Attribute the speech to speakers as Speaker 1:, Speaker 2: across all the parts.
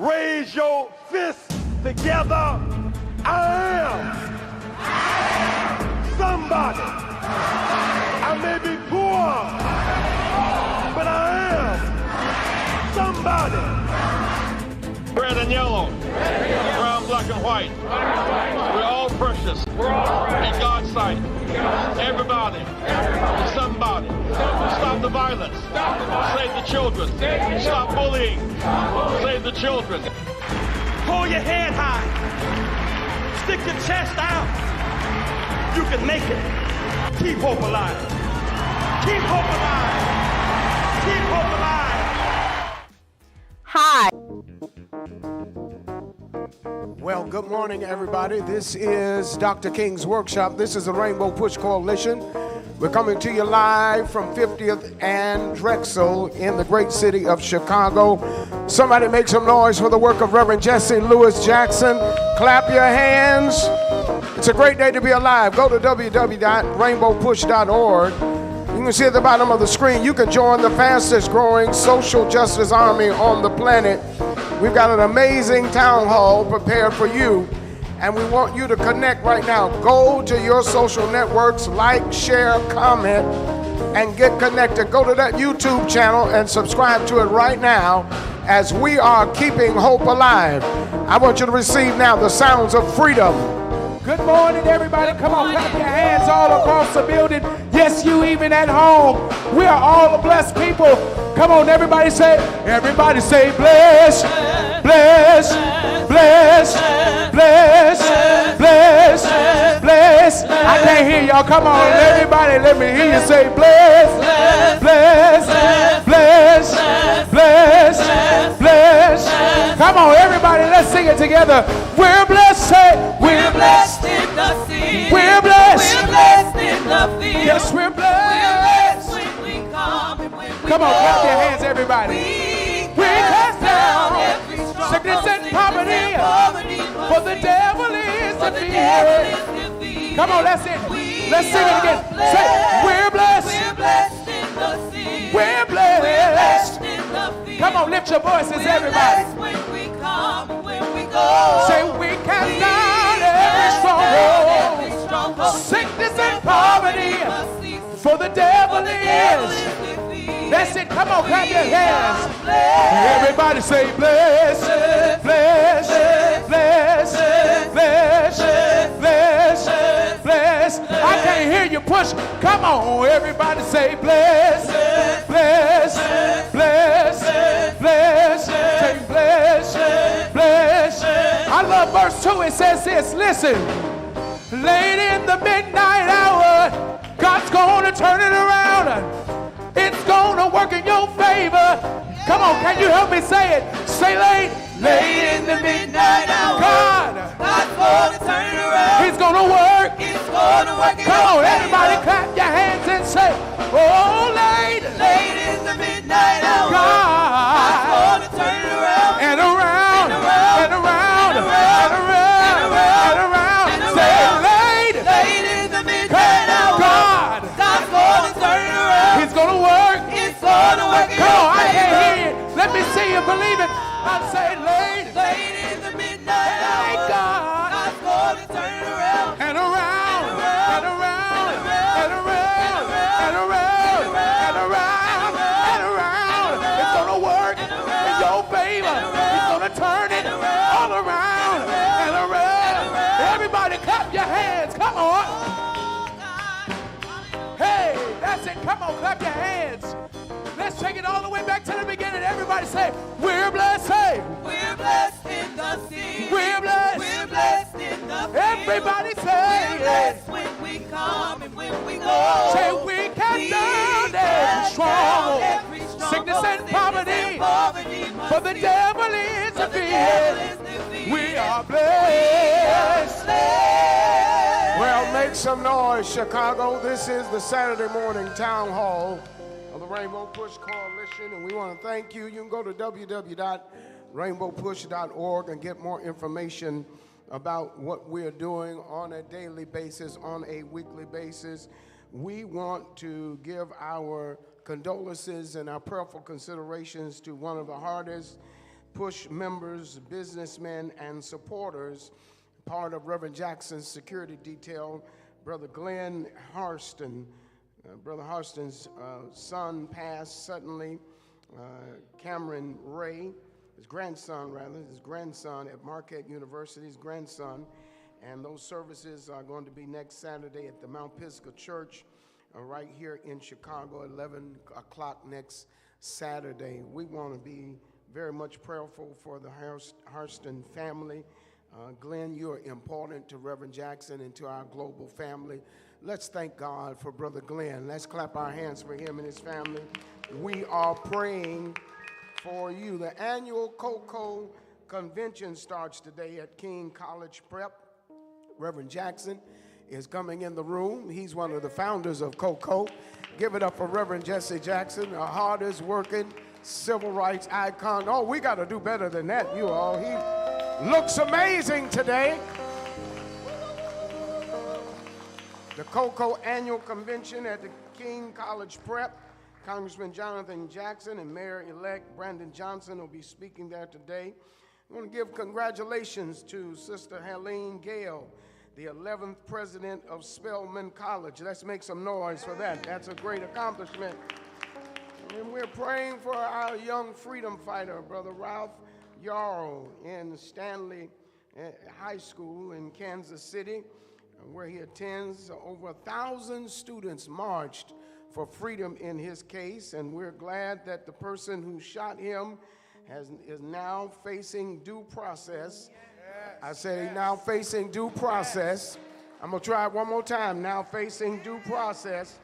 Speaker 1: Raise your fist together. I am somebody. I may be poor, but I am somebody.
Speaker 2: Red and yellow, brown, black, and white. We're all precious in God's sight. Everybody is somebody. Stop the violence. Save the children. Stop bullying. Save the children.
Speaker 3: Hold your head high. Stick your chest out. You can make it. Keep hope alive. Keep hope alive. Keep hope alive.
Speaker 4: Hi.
Speaker 5: Well, good morning, everybody. This is Dr. King's Workshop. This is the Rainbow Push Coalition. We're coming to you live from 50th and Drexel in the great city of Chicago. Somebody make some noise for the work of Reverend Jesse Lewis Jackson. Clap your hands. It's a great day to be alive. Go to www.rainbowpush.org. You can see at the bottom of the screen, you can join the fastest growing social justice army on the planet. We've got an amazing town hall prepared for you, and we want you to connect right now. Go to your social networks, like, share, comment, and get connected. Go to that YouTube channel and subscribe to it right now as we are keeping hope alive. I want you to receive now the sounds of freedom.
Speaker 6: Good morning, everybody. Come on, clap your hands all across the building. Yes, you even at home. We are all blessed people. Come on, everybody say bless, bless, bless, bless, bless, bless. I can't hear y'all. Come on, everybody, let me hear you say bless, bless, bless, bless, bless. Come on, everybody, let's sing it together. We're blessed, say
Speaker 7: we're blessed in the sea.
Speaker 6: We're blessed.
Speaker 7: We're blessed in the field.
Speaker 6: Yes, we're blessed.
Speaker 7: We're blessed when we come and when we
Speaker 6: Come on,
Speaker 7: go.
Speaker 6: clap your hands, everybody.
Speaker 7: We cast down every
Speaker 6: sickness and poverty. For the devil is defeated. Come on, that's it. Let's sing it again. Say, we're blessed.
Speaker 7: We're blessed in the sea.
Speaker 6: We're blessed.
Speaker 7: We're blessed in the field.
Speaker 6: Come on, lift your voices,
Speaker 7: We're
Speaker 6: everybody.
Speaker 7: blessed when we come and when we go.
Speaker 6: Say, we cast down every stronghold. Sickness and poverty. For the devil is. That's it. Come on, clap your hands. Everybody say bless, bless, bless, bless, bless, bless. I can't hear you push. Come on, everybody say bless, bless, bless, bless, say bless, bless. I love verse 2. It says this. Listen, late in the midnight hour, God's gonna turn it around. It's gonna work in your favor. Come on, can you help me say it? Say late
Speaker 7: in the midnight hour. God's gonna turn it around.
Speaker 6: He's gonna work.
Speaker 7: He's gonna work in
Speaker 6: Come
Speaker 7: your
Speaker 6: on, everybody,
Speaker 7: favor.
Speaker 6: clap your hands and say, oh, late
Speaker 7: in the midnight hour.
Speaker 6: God's
Speaker 7: gonna turn it around.
Speaker 6: And around, and around, and around, and around. Say late
Speaker 7: in the midnight hour.
Speaker 6: God's
Speaker 7: gonna turn it around.
Speaker 6: He's gonna work.
Speaker 7: It's gonna work in
Speaker 6: Come
Speaker 7: your
Speaker 6: on, I can't
Speaker 7: favor.
Speaker 6: hear it. Let me see you believe it. I say late
Speaker 7: in the midnight
Speaker 6: Thank
Speaker 7: hour.
Speaker 6: God.
Speaker 7: God's gonna turn it around.
Speaker 6: And around, and around, and around, and around, and around. It's gonna work in your favor. It's gonna turn it all around and around. Everybody clap your hands. Come on. Hey, that's it. Come on, clap your hands. Let's take it all the way back to the beginning. Everybody say, we're blessed. Say,
Speaker 7: We're blessed in the sea.
Speaker 6: we're blessed.
Speaker 7: We're blessed in the field.
Speaker 6: Everybody say,
Speaker 7: We're blessed when we come and when we go.
Speaker 6: say we cast down every stronghold. Sickness and poverty. For the devil is defeated. We are blessed.
Speaker 5: Well, make some noise, Chicago. This is the Saturday morning town hall of the Rainbow Push Coalition, and we want to thank you. You can go to www.rainbowpush.org and get more information about what we're doing on a daily basis, on a weekly basis. We want to give our condolences and our prayerful considerations to one of the hardest Push members, businessmen, and supporters, part of Reverend Jackson's security detail, Brother Glenn Harston. Brother Harston's son passed suddenly, Cameron Ray, his grandson at Marquette University, his grandson. And those services are going to be next Saturday at the Mount Pisgah Church right here in Chicago, 11 o'clock next Saturday. We want to be very much prayerful for the Harston family. Glenn, you are important to Reverend Jackson and to our global family. Let's thank God for Brother Glenn. Let's clap our hands for him and his family. We are praying for you. The annual COCO convention starts today at King College Prep. Reverend Jackson is coming in the room. He's one of the founders of COCO. Give it up for Reverend Jesse Jackson, the hardest working civil rights icon. Oh, we got to do better than that, you all. He looks amazing today. The COCO annual convention at the King College Prep. Congressman Jonathan Jackson and Mayor-elect Brandon Johnson will be speaking there today. I want to give congratulations to Sister Helene Gale, the 11th president of Spelman College. Let's make some noise for that. That's a great accomplishment. And we're praying for our young freedom fighter, Brother Ralph Yarrow, in Stanley High School in Kansas City, where he attends. Over 1,000 students marched for freedom in his case, and we're glad that the person who shot him is now facing due process. I said he's now facing due process. I'm going to try it one more time. Now facing due process.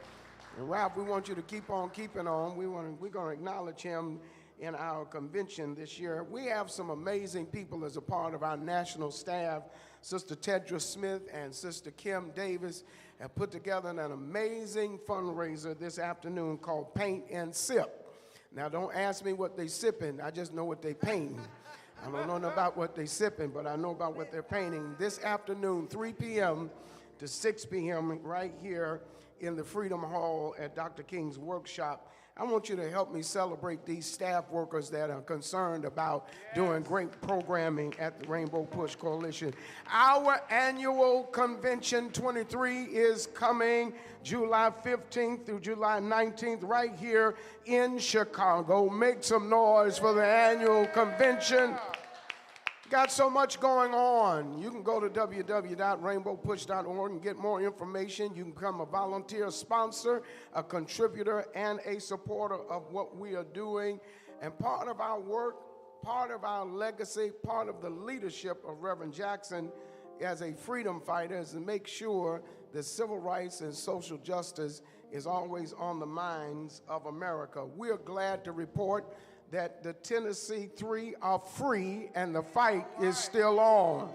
Speaker 5: And Ralph, we want you to keep on keeping on. We're going to acknowledge him in our convention this year. We have some amazing people as a part of our national staff. Sister Tedra Smith and Sister Kim Davis have put together an amazing fundraiser this afternoon called Paint and Sip. Now, don't ask me what they sipping. I just know what they painting. I don't know about what they sipping, but I know about what they're painting. This afternoon, 3 p.m. to 6 p.m. right here in the Freedom Hall at Dr. King's workshop. I want you to help me celebrate these staff workers that are concerned about doing great programming at the Rainbow Push Coalition. Our annual convention 23 is coming July 15th through July 19th right here in Chicago. Make some noise for the annual convention. Got so much going on. You can go to www.rainbowpush.org and get more information. You can become a volunteer sponsor, a contributor, and a supporter of what we are doing. And part of our work, part of our legacy, part of the leadership of Reverend Jackson as a freedom fighter is to make sure that civil rights and social justice is always on the minds of America. We are glad to report that the Tennessee 3 are free and the fight is still on.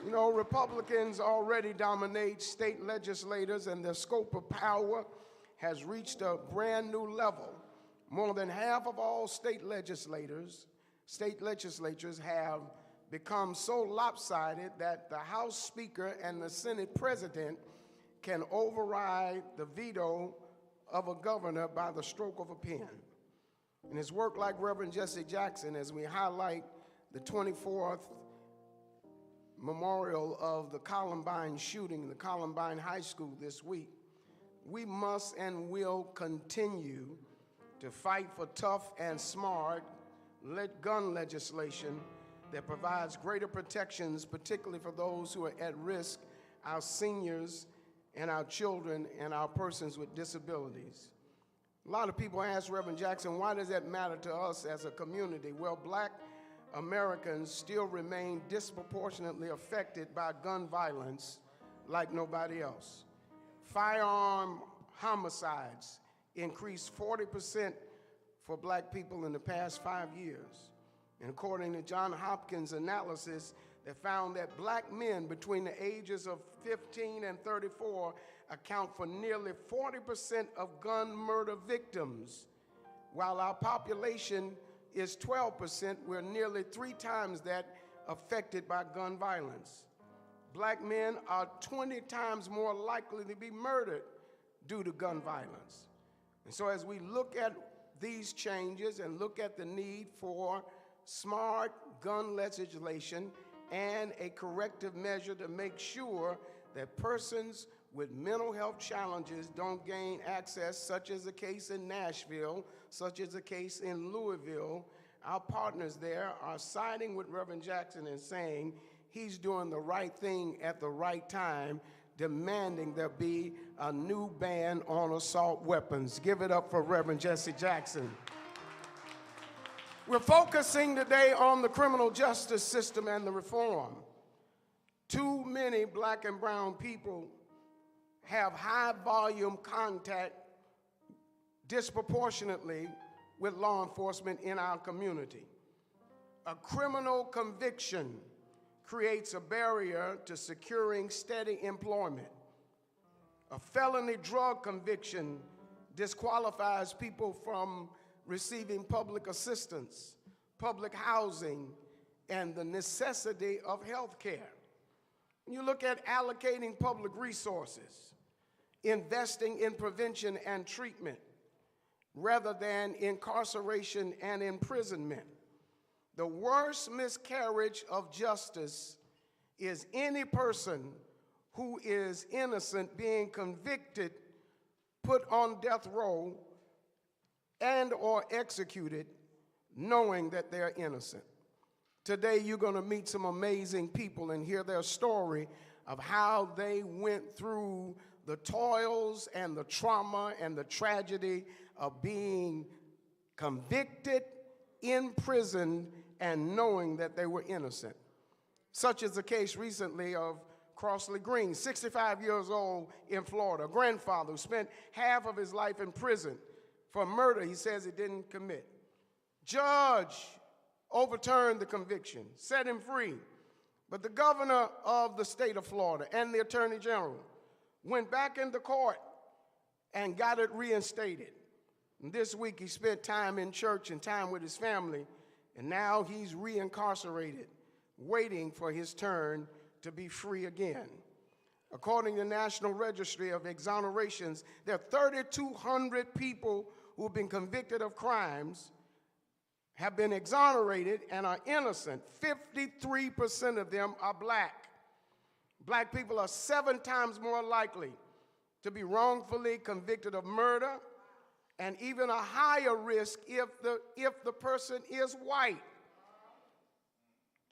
Speaker 5: You know, Republicans already dominate state legislators and their scope of power has reached a brand new level. More than half of all state legislatures have become so lopsided that the House Speaker and the Senate President can override the veto of a governor by the stroke of a pen. In his work like Reverend Jesse Jackson, as we highlight the 24th memorial of the Columbine shooting, the Columbine High School this week, we must and will continue to fight for tough and smart gun legislation that provides greater protections, particularly for those who are at risk, our seniors and our children and our persons with disabilities. A lot of people ask Reverend Jackson, why does that matter to us as a community? Well, black Americans still remain disproportionately affected by gun violence like nobody else. Firearm homicides increased 40% for black people in the past 5 years. And according to Johns Hopkins analysis, they found that black men between the ages of 15 and 34 account for nearly 40% of gun murder victims. While our population is 12%, we're nearly 3 times that affected by gun violence. Black men are 20 times more likely to be murdered due to gun violence. And so as we look at these changes and look at the need for smart gun legislation and a corrective measure to make sure that persons with mental health challenges don't gain access, such as the case in Nashville, such as the case in Louisville. Our partners there are siding with Reverend Jackson and saying he's doing the right thing at the right time, demanding there be a new ban on assault weapons. Give it up for Reverend Jesse Jackson. We're focusing today on the criminal justice system and the reform. Too many black and brown people have high volume contact disproportionately with law enforcement in our community. A criminal conviction creates a barrier to securing steady employment. A felony drug conviction disqualifies people from receiving public assistance, public housing, and the necessity of health care. You look at allocating public resources, investing in prevention and treatment, rather than incarceration and imprisonment. The worst miscarriage of justice is any person who is innocent being convicted, put on death row, and or executed, knowing that they're innocent. Today, you're going to meet some amazing people and hear their story of how they went through the toils and the trauma and the tragedy of being convicted, imprisoned, and knowing that they were innocent. Such is the case recently of Crossley Green, 65 years old in Florida, a grandfather who spent half of his life in prison for murder he says he didn't commit. Judge overturned the conviction, set him free. But the governor of the state of Florida and the attorney general went back into court and got it reinstated. And this week he spent time in church and time with his family, and now he's reincarcerated, waiting for his turn to be free again. According to the National Registry of Exonerations, there are 3,200 people who have been convicted of crimes, have been exonerated, and are innocent. 53% of them are black. Black people are 7 times more likely to be wrongfully convicted of murder, and even a higher risk if the person is white.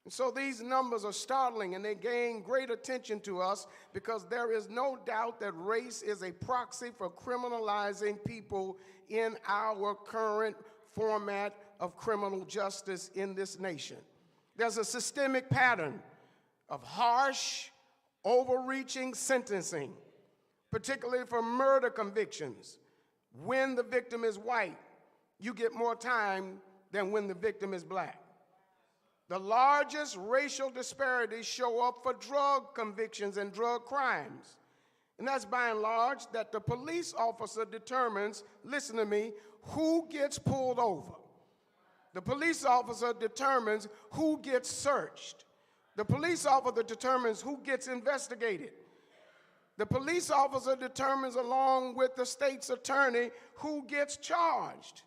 Speaker 5: And so these numbers are startling, and they gain great attention to us because there is no doubt that race is a proxy for criminalizing people in our current format of criminal justice in this nation. There's a systemic pattern of harsh, overreaching sentencing, particularly for murder convictions. When the victim is white, you get more time than when the victim is black. The largest racial disparities show up for drug convictions and drug crimes. And that's by and large that the police officer determines, listen to me, who gets pulled over. The police officer determines who gets searched. The police officer determines who gets investigated. The police officer determines, along with the state's attorney, who gets charged.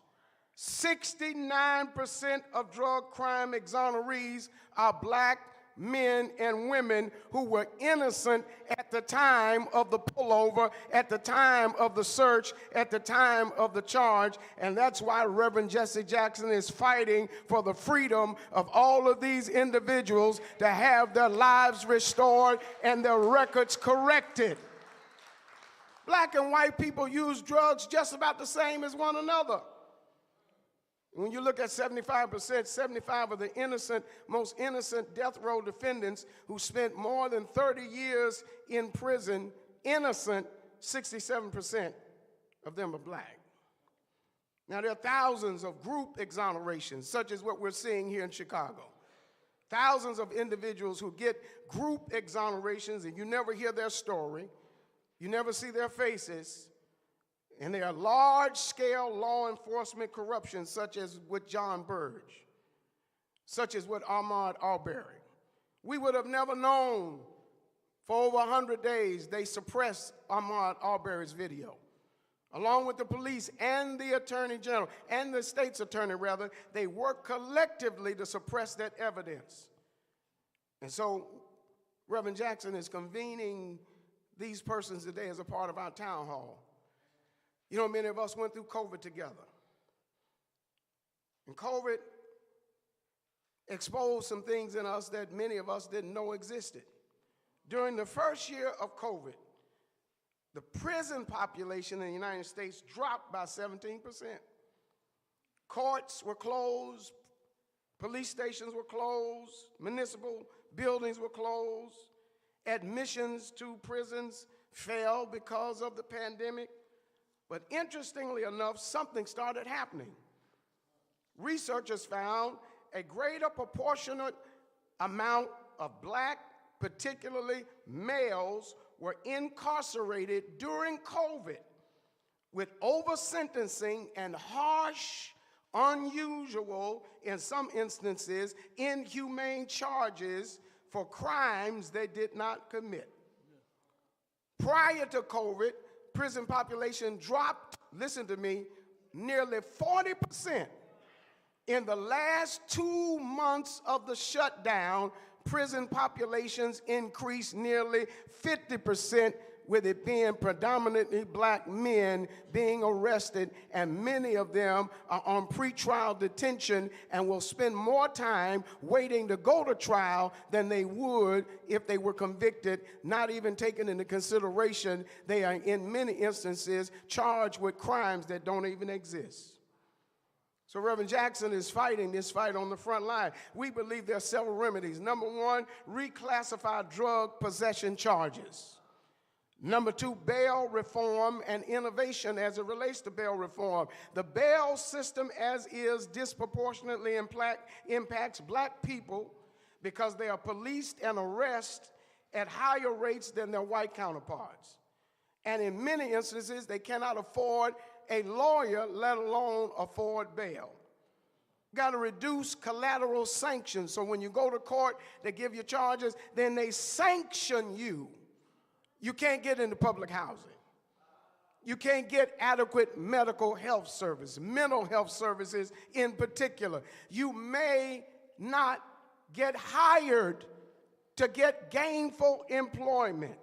Speaker 5: 69% of drug crime exonerees are black men and women who were innocent at the time of the pullover, at the time of the search, at the time of the charge. And that's why Reverend Jesse Jackson is fighting for the freedom of all of these individuals to have their lives restored and their records corrected. Black and white people use drugs just about the same as one another. When you look at 75%, 75 of the most innocent death row defendants who spent more than 30 years in prison, innocent, 67% of them are black. Now, there are thousands of group exonerations, such as what we're seeing here in Chicago. Thousands of individuals who get group exonerations, and you never hear their story, you never see their faces. And there are large-scale law enforcement corruption, such as with John Burge, such as with Ahmaud Arbery. We would have never known for over 100 days they suppressed Ahmaud Arbery's video. along with the police and the attorney general, and the state's attorney rather, they work collectively to suppress that evidence. And so Reverend Jackson is convening these persons today as a part of our town hall. You know, many of us went through COVID together. And COVID exposed some things in us that many of us didn't know existed. During the first year of COVID, the prison population in the United States dropped by 17%. Courts were closed, police stations were closed, municipal buildings were closed, admissions to prisons fell because of the pandemic. But interestingly enough, something started happening. Researchers found a greater proportionate amount of black, particularly males, were incarcerated during COVID with over-sentencing and harsh, unusual, in some instances, inhumane charges for crimes they did not commit. Prior to COVID, prison population dropped, listen to me, nearly 40%. In the last 2 months of the shutdown, prison populations increased nearly 50%, with it being predominantly black men being arrested, and many of them are on pretrial detention and will spend more time waiting to go to trial than they would if they were convicted, not even taken into consideration. They are in many instances charged with crimes that don't even exist. So Reverend Jackson is fighting this fight on the front line. We believe there are several remedies. Number one, reclassify drug possession charges. Number two, bail reform and innovation as it relates to bail reform. The bail system as is disproportionately impacts black people because they are policed and arrested at higher rates than their white counterparts. And in many instances, they cannot afford a lawyer, let alone afford bail. Got to reduce collateral sanctions. So when you go to court, they give you charges, then they sanction you. You can't get into public housing. You can't get adequate medical health service, mental health services in particular. You may not get hired to get gainful employment.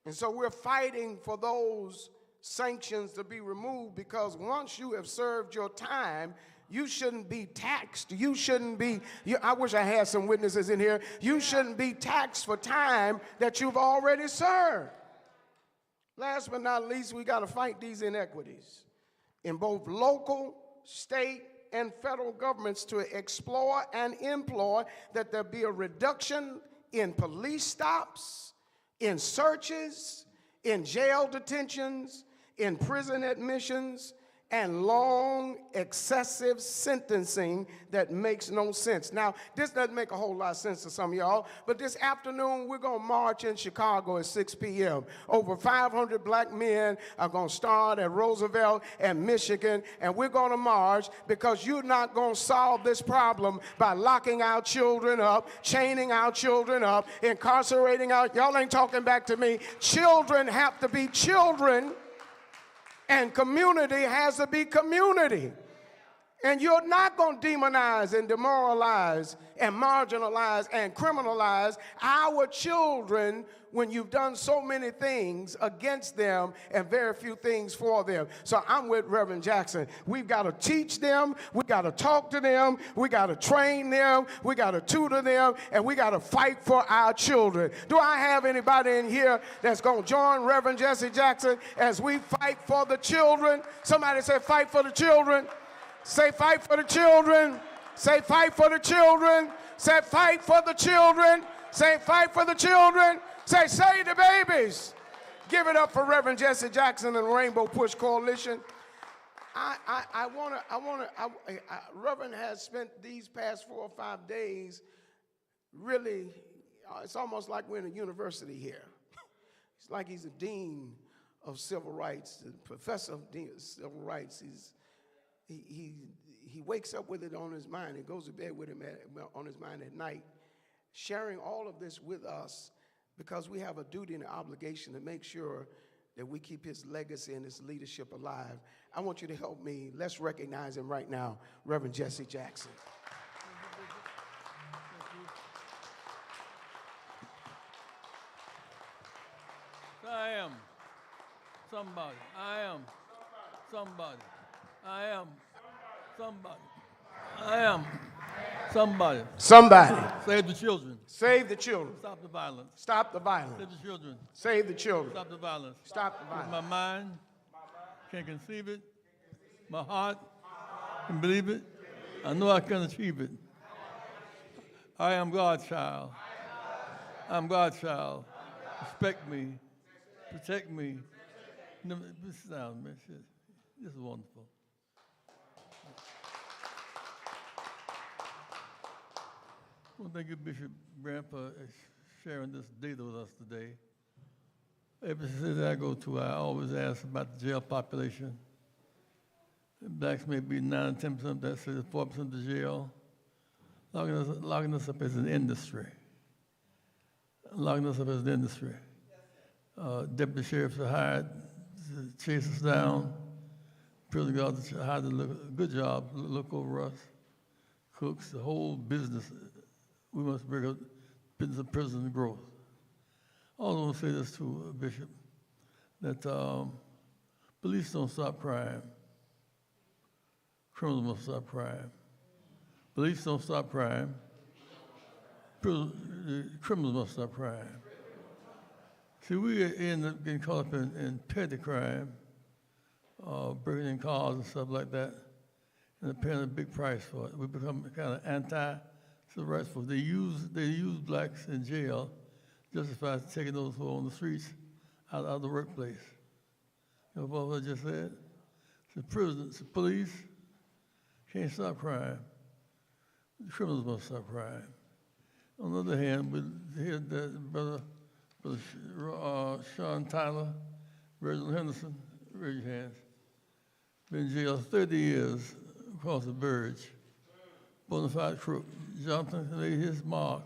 Speaker 5: And so we're fighting for those sanctions to be removed, because once you have served your time, you shouldn't be taxed. You shouldn't be, I wish I had some witnesses in here. You shouldn't be taxed for time that you've already served. Last but not least, we got to fight these inequities in both local, state, and federal governments to explore and employ that there be a reduction in police stops, in searches, in jail detentions, in prison admissions, and long, excessive sentencing that makes no sense. Now, this doesn't make a whole lot of sense to some of y'all, but this afternoon we're going to march in Chicago at 6 p.m. Over 500 black men are going to start at Roosevelt and Michigan, and we're going to march because you're not going to solve this problem by locking our children up, chaining our children up, incarcerating our, y'all ain't talking back to me. Children have to be children, and community has to be community. And you're not going to demonize and demoralize and marginalize and criminalize our children when you've done so many things against them and very few things for them. So I'm with Reverend Jackson. We've got to teach them. We got to talk to them. We got to train them. We got to tutor them. And we got to fight for our children. Do I have anybody in here that's going to join Reverend Jesse Jackson as we fight for the children? Somebody say, fight for the children. Say, fight for the children. Say, fight for the children. Say, fight for the children. Say, fight for the children. Say, save the babies. Give it up for Reverend Jesse Jackson and the Rainbow Push Coalition. Reverend has spent these past 4 or 5 days really, it's almost like we're in a university here. It's like he's a dean of civil rights, a professor of civil rights. He wakes up with it on his mind. He goes to bed with him on his mind at night, sharing all of this with us because we have a duty and an obligation to make sure that we keep his legacy and his leadership alive. I want you to help me. Let's recognize him right now, Reverend Jesse Jackson.
Speaker 4: I am somebody. I am somebody. I am somebody. I am somebody.
Speaker 5: Somebody.
Speaker 4: Save the children.
Speaker 5: Save the children.
Speaker 4: Stop the violence.
Speaker 5: Stop the violence.
Speaker 4: Save the children.
Speaker 5: Save the children.
Speaker 4: Stop the violence.
Speaker 5: Stop the violence.
Speaker 4: My mind can conceive it. My heart can believe it. I know I can achieve it. I am God's child. I'm God's child. Respect me. Protect me. This sound, man. This is wonderful. Well, thank you, Bishop Grant, for sharing this data with us today. Every city I go to, I always ask about the jail population. Blacks may be 9 or 10% of that city, 4% of the jail. Locking us up as an industry. Locking us up as an industry. Deputy sheriffs are hired to chase us down. Prison guards are hired to look a good job, look over us. Cooks, the whole business. We must bring up business of prison growth. I also want to say this too, Bishop, that police don't stop crime. Criminals must stop crime. Police don't stop crime. Criminals must stop crime. See, we end up getting caught up in petty crime, breaking in cars and stuff like that, and paying a big price for it. We become kind of anti-civil rights folks. They use blacks in jail, justify taking those who are on the streets out of the workplace. You know what I just said? The prisons, the police can't stop crime. The criminals must stop crime. On the other hand, we hear that Brother Sean Tyler, Reginald Henderson, raise your hands, been in jail 30 years across the verge. Bonafide crook. Jonathan made his mark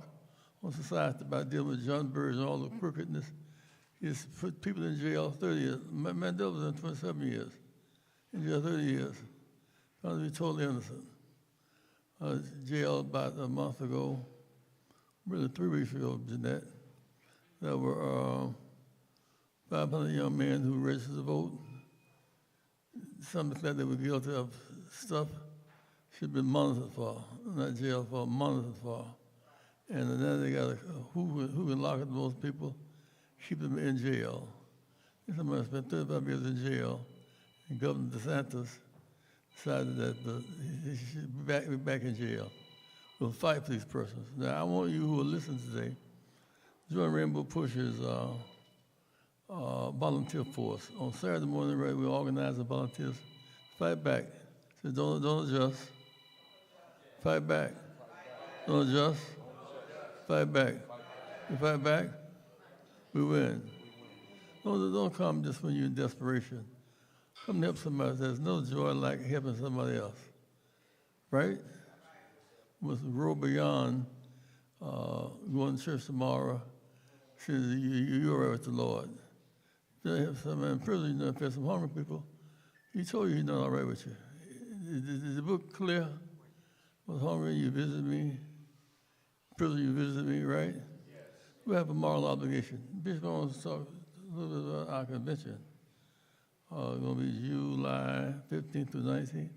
Speaker 4: on society by dealing with John Burge and all the crookedness. He's put people in jail 30 years. Mandela was in 27 years. In jail 30 years. Found to be totally innocent. I was jailed about a month ago, really 3 weeks ago, Jeanette. There were 500 young men who registered to vote. Some said they were guilty of stuff should have been monitored for, not jailed for, monitored for. And then they got who can lock up those people, keep them in jail. Somebody spent 35 years in jail, and Governor DeSantis decided that he should be back in jail. We'll fight for these persons. Now, I want you who are listening today, join Rainbow Pushers volunteer force. On Saturday morning, right, we organize the volunteers. Fight back. So don't adjust. Fight back. Don't adjust. Fight back. You fight back, we win. Don't come just when you're in desperation. Come to help somebody. There's no joy like helping somebody else. Right? We must grow beyond going to church tomorrow. See, you're right with the Lord. If somebody in prison, if there's some hungry people, he told you he's not all right with you. Is the book clear? I was hungry, you visited me. In prison, you visited me, right? Yes. We have a moral obligation. Bishop wants to talk a little bit about our convention. It's going to be July 15th through 19th.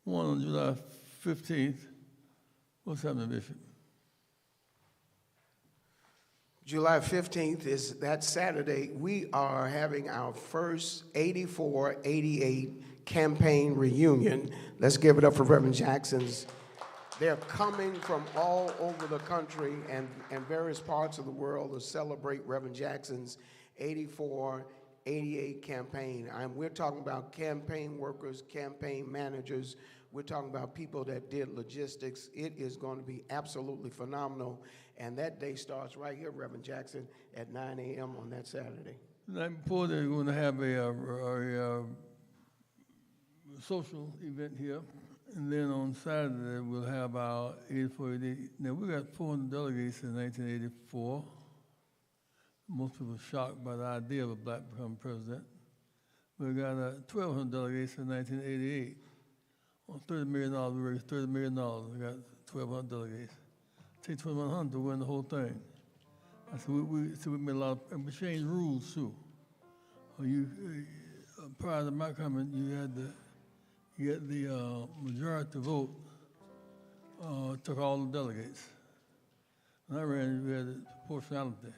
Speaker 4: One on July 15th. What's happening, Bishop?
Speaker 5: July 15th is that Saturday. We are having our first 84-88 campaign reunion. Let's give it up for Reverend Jackson's. They're coming from all over the country and various parts of the world to celebrate Reverend Jackson's 84-88 campaign. We're talking about campaign workers, campaign managers. We're talking about people that did logistics. It is going to be absolutely phenomenal. And that day starts right here, Reverend Jackson, at 9 a.m. on that Saturday.
Speaker 4: The night before, they're going to have a social event here. And then on Saturday, we'll have our 84-88. Now, we got 400 delegates in 1984. most people were shocked by the idea of a black becoming president. We got 1,200 delegates in 1988. On $30 million, we raised $30 million. We got 1,200 delegates. Take 2,100 to win the whole thing. I said, we made a lot and we changed rules too. Prior to my coming, you had the majority vote took all the delegates. When I ran, we had proportionality,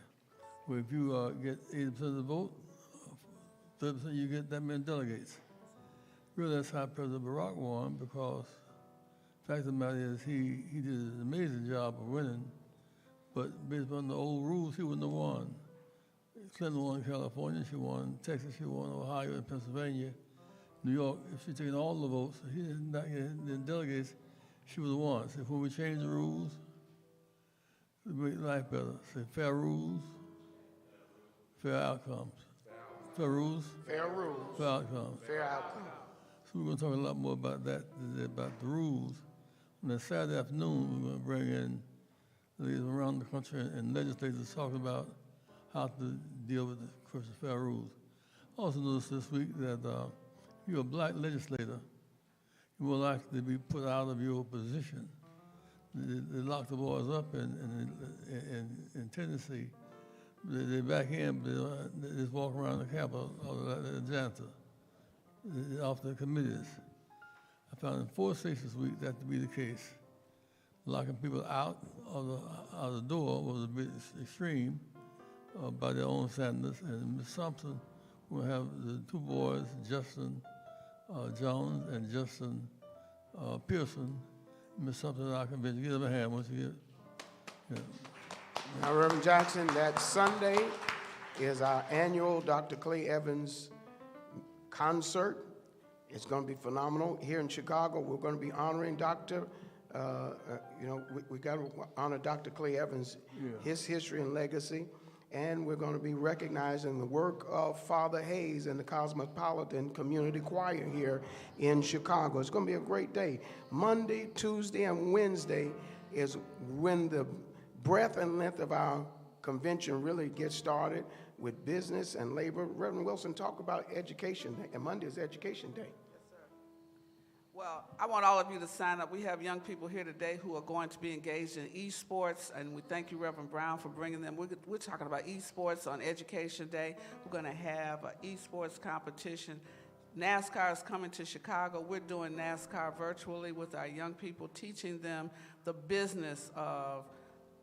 Speaker 4: where if you get 80% of the vote, 30% you get that many delegates. Really, that's how President Barack won, because the fact of the matter is he did an amazing job of winning, but based on the old rules, he wouldn't have won. Clinton won California, she won Texas, she won Ohio and Pennsylvania. New York, if she'd taken all the votes, he did not get the delegates, she would have won. So when we change the rules, it would make life better. Say fair rules, fair outcomes. Fair rules,
Speaker 5: Fair rules,
Speaker 4: fair outcomes.
Speaker 5: fair outcome.
Speaker 4: So we're going to talk a lot more about that today, about the rules. On that Saturday afternoon, we're going to bring in leaders around the country and legislators talking about how to deal with the question of fair rules. I also noticed this week that if you're a black legislator, you're more likely to be put out of your position. They lock the boys up in Tennessee. They back in, but they just walk around the Capitol, or the janitor, off the committees. I found in 4 states this week that to be the case. Locking people out of the door was a bit extreme by their own standards, and Ms. Thompson will have the 2 boys, Justine Jones and Justin Pearson. Ms. Thompson and I convinced you. Give them a hand once you get it.
Speaker 5: Now, Reverend Jackson, that Sunday is our annual Dr. Clay Evans concert. It's going to be phenomenal. Here in Chicago, we're going to be honoring Dr. We got to honor Dr. Clay Evans, his history and legacy. And we're going to be recognizing the work of Father Hayes and the Cosmopolitan Community Choir here in Chicago. It's going to be a great day. Monday, Tuesday, and Wednesday is when the breadth and length of our convention really gets started with business and labor. Reverend Wilson, talk about Education Day, and Monday is Education Day.
Speaker 8: Well, I want all of you to sign up. We have young people here today who are going to be engaged in esports, and we thank you, Reverend Brown, for bringing them. We're talking about esports on Education Day. We're going to have an esports competition. NASCAR is coming to Chicago. We're doing NASCAR virtually with our young people, teaching them the business of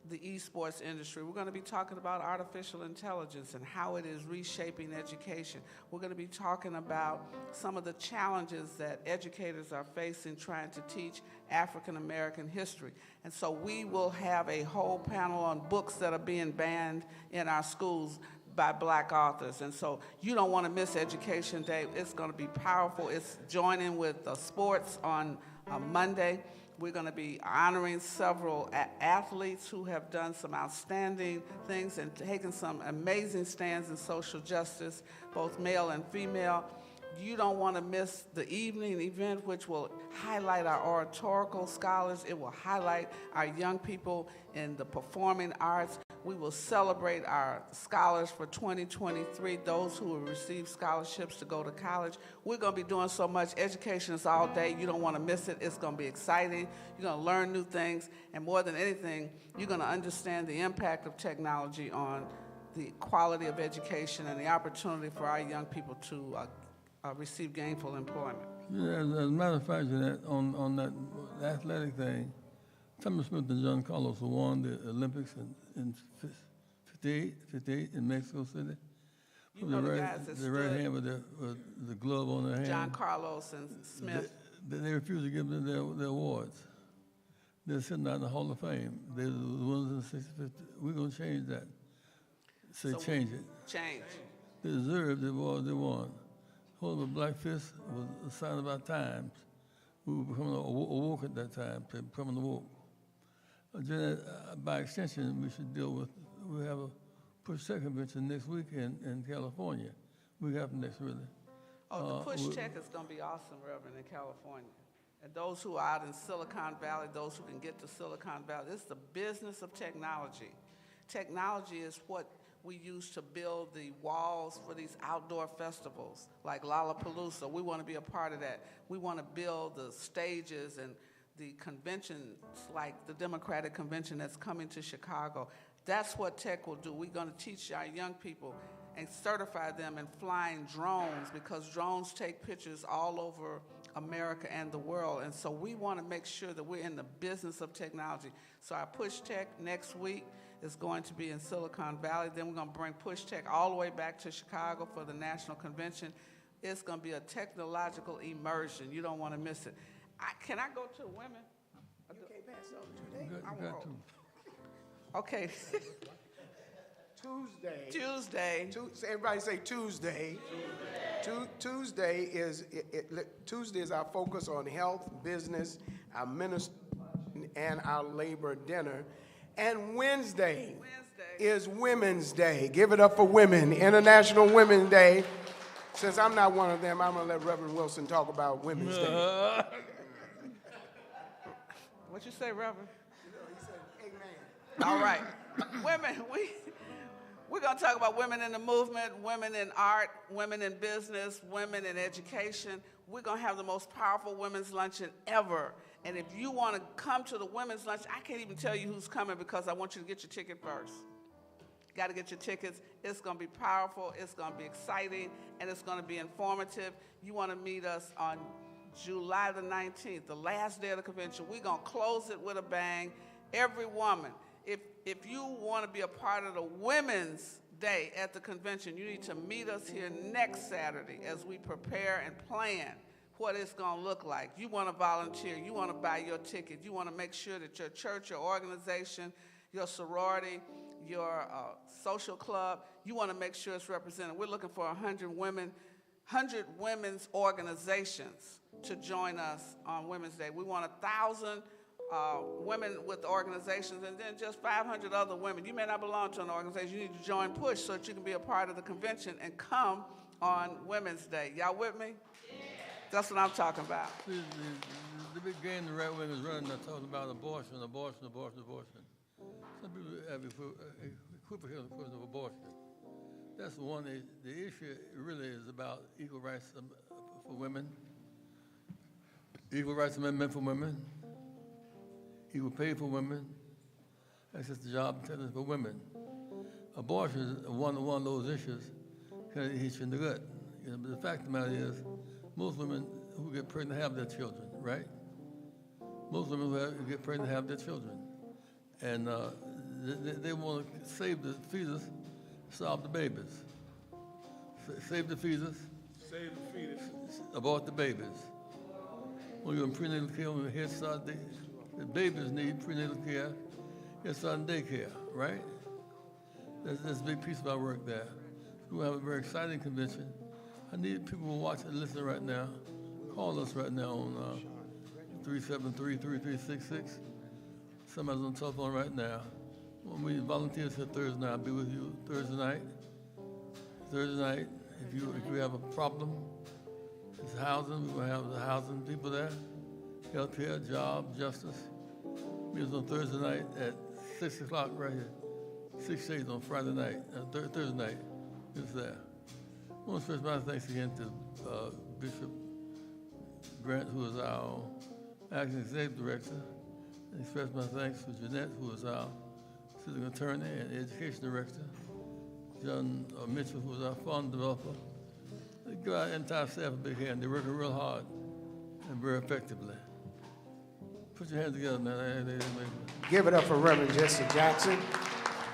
Speaker 8: the esports industry. We're going to be talking about artificial intelligence and how it is reshaping education. We're going to be talking about some of the challenges that educators are facing trying to teach African American history. And so we will have a whole panel on books that are being banned in our schools by black authors. And so you don't want to miss Education Day. It's going to be powerful. It's joining with sports on Monday. We're going to be honoring several athletes who have done some outstanding things and taken some amazing stands in social justice, both male and female. You don't want to miss the evening event, which will highlight our oratorical scholars. It will highlight our young people in the performing arts. We will celebrate our scholars for 2023, those who will receive scholarships to go to college. We're going to be doing so much. Education is all day. You don't want to miss it. It's going to be exciting. You're going to learn new things. And more than anything, you're going to understand the impact of technology on the quality of education and the opportunity for our young people to receive gainful employment.
Speaker 4: Yeah, as a matter of fact, Jeanette, on that athletic thing, Thomas Smith and John Carlos who won the Olympics in 58 in Mexico City.
Speaker 8: You know the guys that
Speaker 4: the right hand with the glove on their hand.
Speaker 8: John Carlos and Smith.
Speaker 4: They refused to give them their awards. They're sitting out in the Hall of Fame. They're the ones in 65th. We're going to change that. So change it.
Speaker 8: Change.
Speaker 4: They deserved the award they won. Holding a black fist was a sign of our times. We were becoming awoke at that time, becoming awoke. By extension, we should deal with, we have a push check convention next week in California. Week after next, really.
Speaker 8: Oh, the push check is going to be awesome, Reverend, in California. And those who are out in Silicon Valley, those who can get to Silicon Valley, this is the business of technology. Technology is what we use to build the walls for these outdoor festivals like Lollapalooza. We want to be a part of that. We want to build the stages and the conventions like the Democratic Convention that's coming to Chicago. That's what tech will do. We're going to teach our young people and certify them in flying drones, because drones take pictures all over America and the world. And so we want to make sure that we're in the business of technology. So our Push Tech next week is going to be in Silicon Valley. Then we're going to bring Push Tech all the way back to Chicago for the National Convention. It's going to be a technological immersion. You don't want to miss it. Can I go to women?
Speaker 5: You can't pass it over today.
Speaker 4: You got to.
Speaker 8: Okay. Tuesday.
Speaker 5: Everybody say Tuesday. Tuesday is our focus on health, business, our ministry, and our labor dinner. And Wednesday is Women's Day. Give it up for women. International Women's Day. Since I'm not one of them, I'm going to let Reverend Wilson talk about Women's Day.
Speaker 8: What you say, Reverend?
Speaker 5: He said, amen.
Speaker 8: All right. Women, we're going to talk about women in the movement, women in art, women in business, women in education. We're going to have the most powerful women's luncheon ever. And if you want to come to the women's lunch, I can't even tell you who's coming because I want you to get your ticket first. Got to get your tickets. It's going to be powerful, it's going to be exciting, and it's going to be informative. You want to meet us on July the 19th, the last day of the convention. We're going to close it with a bang. Every woman, if you want to be a part of the Women's Day at the convention, you need to meet us here next Saturday as we prepare and plan what it's going to look like. You want to volunteer. You want to buy your ticket. You want to make sure that your church, your organization, your sorority, your social club, you want to make sure it's represented. We're looking for 100 women's organizations to join us on Women's Day. We want 1,000 women with organizations, and then just 500 other women. You may not belong to an organization. You need to join PUSH so that you can be a part of the convention and come on Women's Day. Y'all with me? Yeah. That's what I'm talking about.
Speaker 4: The big game the right wing is running, they're talking about abortion. Some people have equivocation of abortion. That's the one. The issue really is about equal rights for women, equal rights of men for women, equal pay for women, access to job tenants for women. Abortion is one of those issues kind of hit you in the gut. But the fact of the matter is, most women who get pregnant have their children, right? Most women who get pregnant have their children. And they want to save the fetus, solve the babies. Save the fetus.
Speaker 1: Save the fetus.
Speaker 4: Abort the babies. When you're in prenatal care, when Head Start, the babies need prenatal care, Head Start and daycare, right? That's a big piece of our work there. We'll have a very exciting convention. I need people who watch and listen right now. Call us right now on 373-3366. Somebody's on the telephone right now. When we volunteers here Thursday night, I'll be with you Thursday night. Thursday night, if you have a problem, it's housing. We're going to have the housing people there. Healthcare, job, justice. Meet us on Thursday night at 6 o'clock right here. 6 shades on Friday night, Thursday night. It's there. I want to express my thanks again to Bishop Grant, who is our acting executive director. And express my thanks to Jeanette, who is our assistant attorney and education director. John Mitchell, who is our fund developer. They give our entire staff a big hand. They're working real hard and very effectively. Put your hands together, man.
Speaker 5: Give it up for Reverend Jesse Jackson.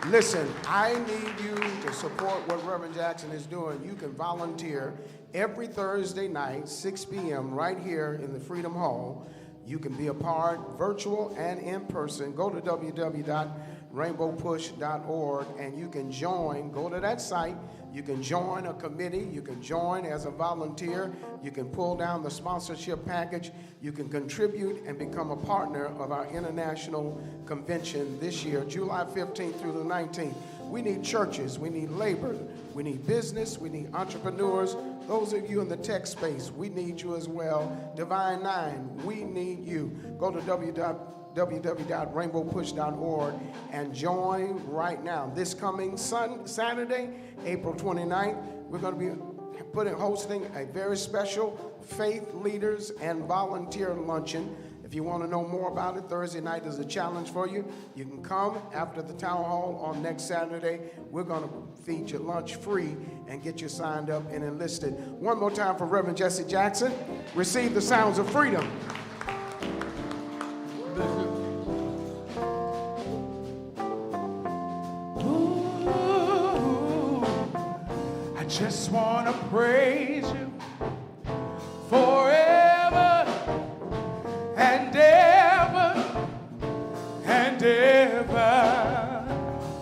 Speaker 5: Listen, I need you to support what Reverend Jackson is doing. You can volunteer every Thursday night, 6 p.m., right here in the Freedom Hall. You can be a part, virtual and in person. Go to www.rainbowpush.org and you can join. Go to that site. You can join a committee. You can join as a volunteer. You can pull down the sponsorship package. You can contribute and become a partner of our international convention this year, July 15th through the 19th. We need churches. We need labor. We need business. We need entrepreneurs. Those of you in the tech space, we need you as well. Divine Nine, we need you. Go to www www.rainbowpush.org, and join right now. This coming Saturday, April 29th, we're going to be hosting a very special faith leaders and volunteer luncheon. If you want to know more about it, Thursday night is a challenge for you. You can come after the town hall on next Saturday. We're going to feed you lunch free and get you signed up and enlisted. One more time for Reverend Jesse Jackson. Receive the sounds of freedom.
Speaker 6: Ooh, I just want to praise you forever and ever and ever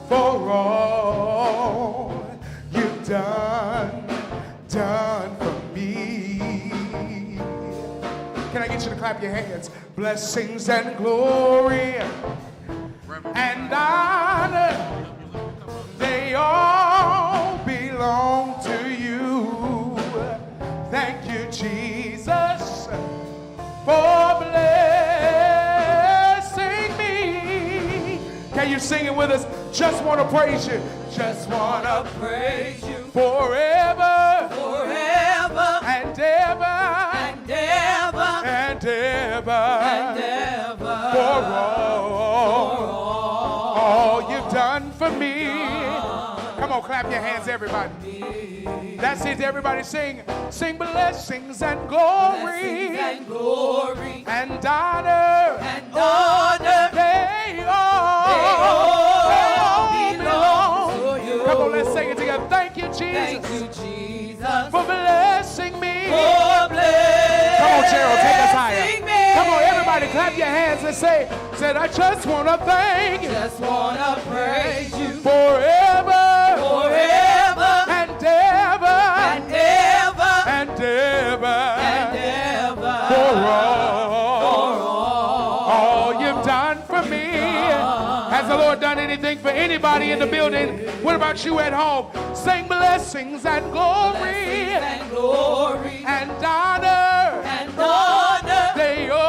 Speaker 6: for all you've done for me. Can I get you to clap your hands? Blessings and glory and honor, they all belong to you. Thank you, Jesus, for blessing me. Can you sing it with us? Just want to praise you. Just want to praise you forever, forever and ever and ever and ever and ever for all you've done for me. Come on, clap your hands, everybody. That's it, everybody sing. Sing blessings and glory and honor they all belong to you. Come on, let's sing it together. Thank you, Jesus, for blessing me. Come on, Gerald, take us higher. Come on, everybody, clap your hands and say, I just want to thank you. Just want to praise you forever, forever and ever and ever and ever and ever for all you've done for me. Has the Lord done anything for anybody in the building? What about you at home? Sing blessings and glory and honor they all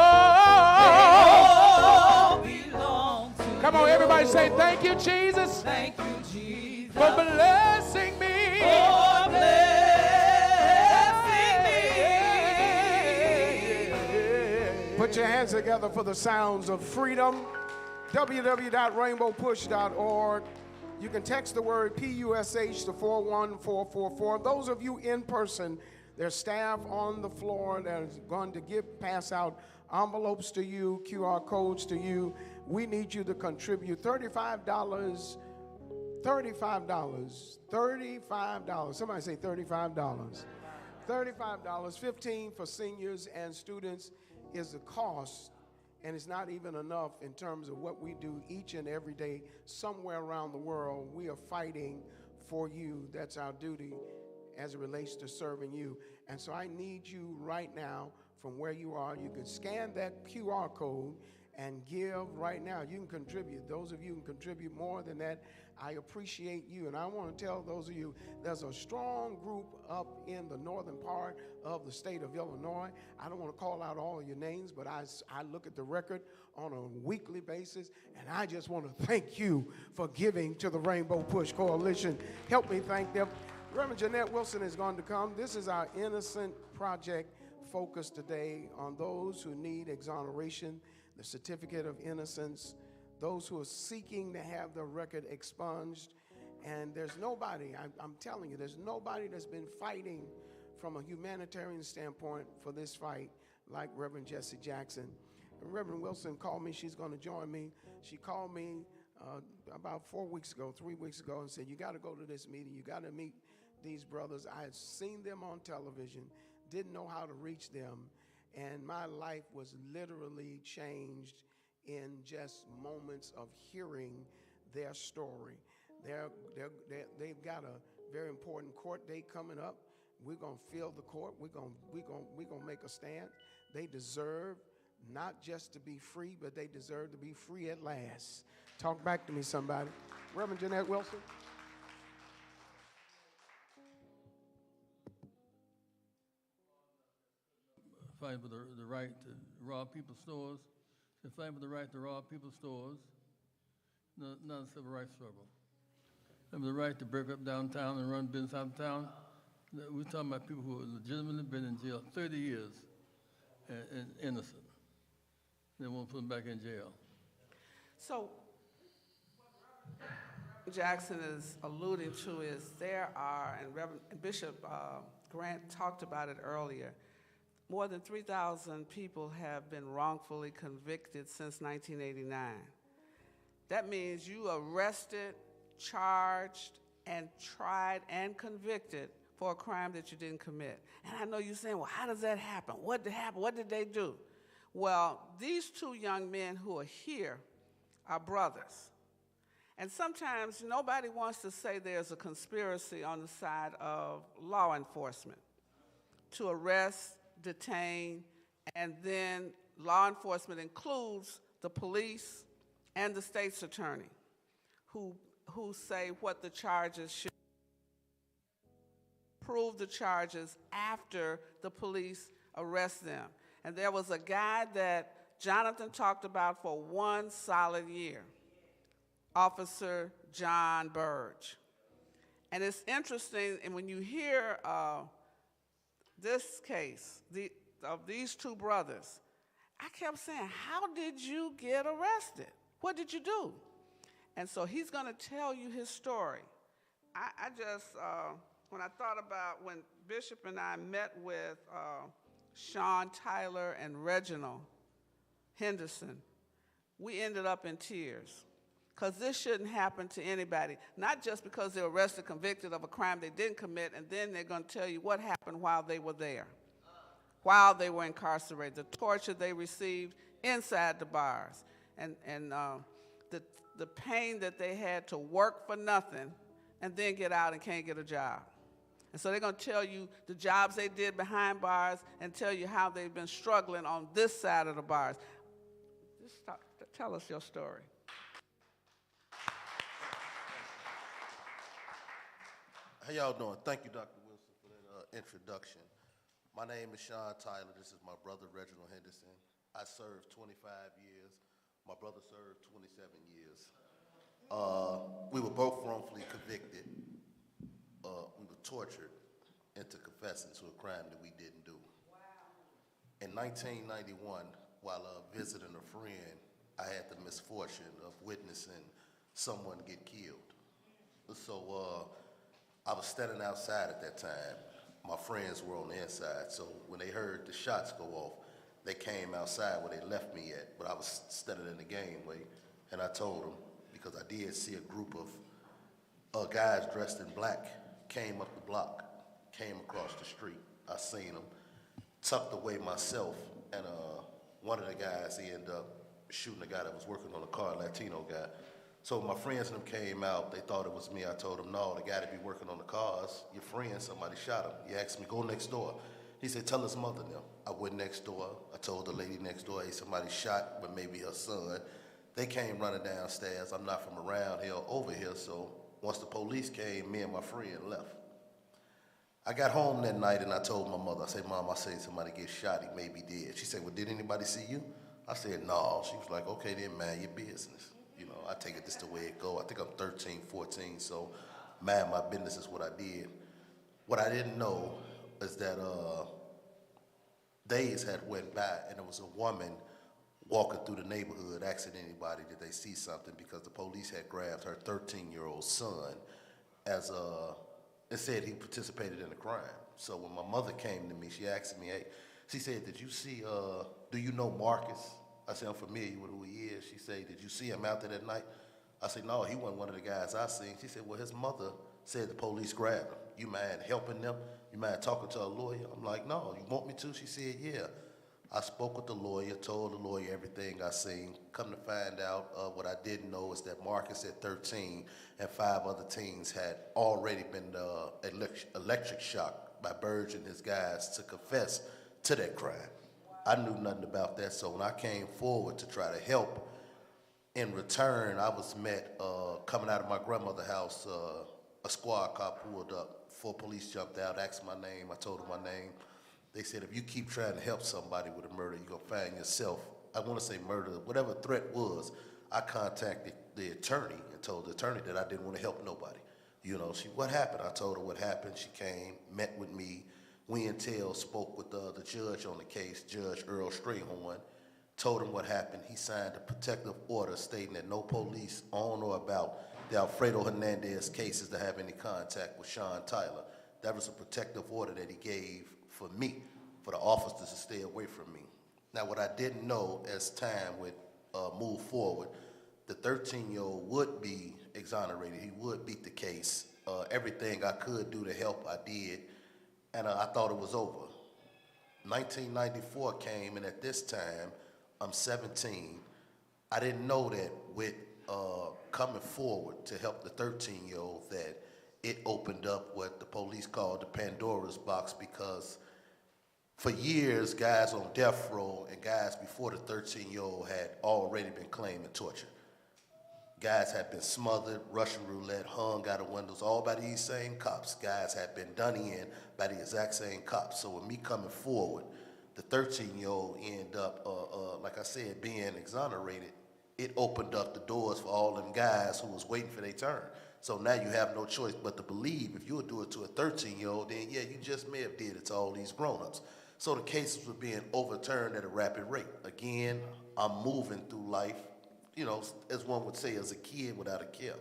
Speaker 6: belong to you. Come on, everybody say thank you, Jesus. Thank you, Jesus, for blessing me. For blessing me.
Speaker 5: Put your hands together for the sounds of freedom. www.rainbowpush.org. You can text the word PUSH to 41444. Those of you in person, there's staff on the floor that is going to pass out envelopes to you, QR codes to you. We need you to contribute $35. Somebody say $35. $35. 15 for seniors and students is the cost. And it's not even enough in terms of what we do each and every day somewhere around the world. We are fighting for you. That's our duty as it relates to serving you. And so I need you right now from where you are. You can scan that QR code and give right now. You can contribute. Those of you who can contribute more than that, I appreciate you. And I want to tell those of you, there's a strong group up in the northern part of the state of Illinois. I don't want to call out all of your names, but I look at the record on a weekly basis, and I just want to thank you for giving to the Rainbow Push Coalition. Help me thank them. Reverend Jeanette Wilson is going to come. This is our Innocent Project focus today on those who need exoneration, the certificate of innocence, those who are seeking to have their record expunged. And there's nobody, I'm telling you, there's nobody that's been fighting from a humanitarian standpoint for this fight like Reverend Jesse Jackson. And Reverend Wilson called me. She's going to join me. She called me about 3 weeks ago, and said, you got to go to this meeting. You got to meet these brothers. I had seen them on television, didn't know how to reach them, and my life was literally changed in just moments of hearing their story. They've got a very important court date coming up. We're going to fill the court. We're going to make a stand. They deserve not just to be free, but they deserve to be free at last. Talk back to me, somebody. Reverend Jeanette Wilson.
Speaker 4: Fight for the right to rob people's stores. to fight for the right to rob people's stores, not a civil rights struggle. And the right to break up downtown and run business out of town. We're talking about people who have legitimately been in jail 30 years and innocent. They won't put them back in jail.
Speaker 8: So what Jackson is alluding to is there are, and Reverend Bishop Grant talked about it earlier, more than 3,000 people have been wrongfully convicted since 1989. That means you arrested, charged, and tried and convicted for a crime that you didn't commit. And I know you're saying, well, how does that happen? What did happen? What did they do? Well, these two young men who are here are brothers. And sometimes nobody wants to say there's a conspiracy on the side of law enforcement to arrest, detain, and then law enforcement includes the police and the state's attorney who say what the charges should prove the charges after the police arrest them. And there was a guy that Jonathan talked about for 1 solid year, Officer John Burge. And it's interesting, and when you hear this case of these two brothers, I kept saying, how did you get arrested? What did you do? And so he's going to tell you his story. I just, when I thought about when Bishop and I met with Sean Tyler and Reginald Henderson, we ended up in tears. Because this shouldn't happen to anybody, not just because they're arrested, convicted of a crime they didn't commit, and then they're going to tell you what happened while they were there, while they were incarcerated, the torture they received inside the bars, and the pain that they had to work for nothing and then get out and can't get a job. And so they're going to tell you the jobs they did behind bars and tell you how they've been struggling on this side of the bars. Just stop, tell us your story.
Speaker 9: How y'all doing? Thank you, Dr. Wilson, for that introduction. My name is Sean Tyler. This is my brother, Reginald Henderson. I served 25 years. My brother served 27 years. We were both wrongfully convicted. We were tortured into confessing to a crime that we didn't do. Wow. In 1991, while visiting a friend, I had the misfortune of witnessing someone get killed. So I was standing outside at that time. My friends were on the inside, so when they heard the shots go off, they came outside where they left me at, but I was standing in the gangway, and I told them, because I did see a group of guys dressed in black came up the block, came across the street. I seen them, tucked away myself, and one of the guys, he ended up shooting a guy that was working on the car, a Latino guy. So my friends and them came out, they thought it was me. I told them, no, the guy that be working on the cars, your friend, somebody shot him. He asked me, go next door. He said, tell his mother now. I went next door. I told the lady next door, hey, somebody shot, but maybe her son. They came running downstairs. I'm not from around here, over here, so once the police came, me and my friend left. I got home that night and I told my mother, I said, Mom, I said somebody get shot, he may be dead. She said, well, did anybody see you? I said, no. She was like, okay, then mind your business. You know, I take it just the way it go. I think I'm 13, 14, so mind my business is what I did. What I didn't know is that days had went by and there was a woman walking through the neighborhood asking anybody did they see something because the police had grabbed her 13-year-old son as and said he participated in a crime. So when my mother came to me, she asked me, hey, she said, did you see, do you know Marcus? I said, I'm familiar with who he is. She said, did you see him out there that night? I said, no, he wasn't one of the guys I seen. She said, well, his mother said the police grabbed him. You mind helping them? You mind talking to a lawyer? I'm like, no, you want me to? She said, yeah. I spoke with the lawyer, told the lawyer everything I seen. Come to find out, what I didn't know is that Marcus at 13 and 5 other teens had already been electric shocked by Burge and his guys to confess to that crime. I knew nothing about that, so when I came forward to try to help, in return, I was met coming out of my grandmother's house. A squad car pulled up. 4 police jumped out, asked my name. I told them my name. They said, if you keep trying to help somebody with a murder, you're going to find yourself I want to say murder, whatever threat was, I contacted the attorney and told the attorney that I didn't want to help nobody. You know, what happened? I told her what happened. She came, met with me. We and Tail spoke with the judge on the case, Judge Earl Strayhorn, told him what happened. He signed a protective order stating that no police on or about the Alfredo Hernandez cases to have any contact with Sean Tyler. That was a protective order that he gave for me, for the officers to stay away from me. Now, what I didn't know as time would move forward, the 13-year-old would be exonerated. He would beat the case. Everything I could do to help, I did, and I thought it was over. 1994 came, and at this time, I'm 17. I didn't know that with coming forward to help the 13-year-old that it opened up what the police called the Pandora's box, because for years, guys on death row and guys before the 13-year-old had already been claiming torture. Guys had been smothered, Russian roulette, hung out of windows, all by these same cops. Guys had been done in by the exact same cops. So with me coming forward, the 13-year-old ended up, like I said, being exonerated. It opened up the doors for all them guys who was waiting for their turn. So now you have no choice but to believe if you would do it to a 13-year-old, then yeah, you just may have did it to all these grown-ups. So the cases were being overturned at a rapid rate. Again, I'm moving through life, you know, as one would say, as a kid without a care.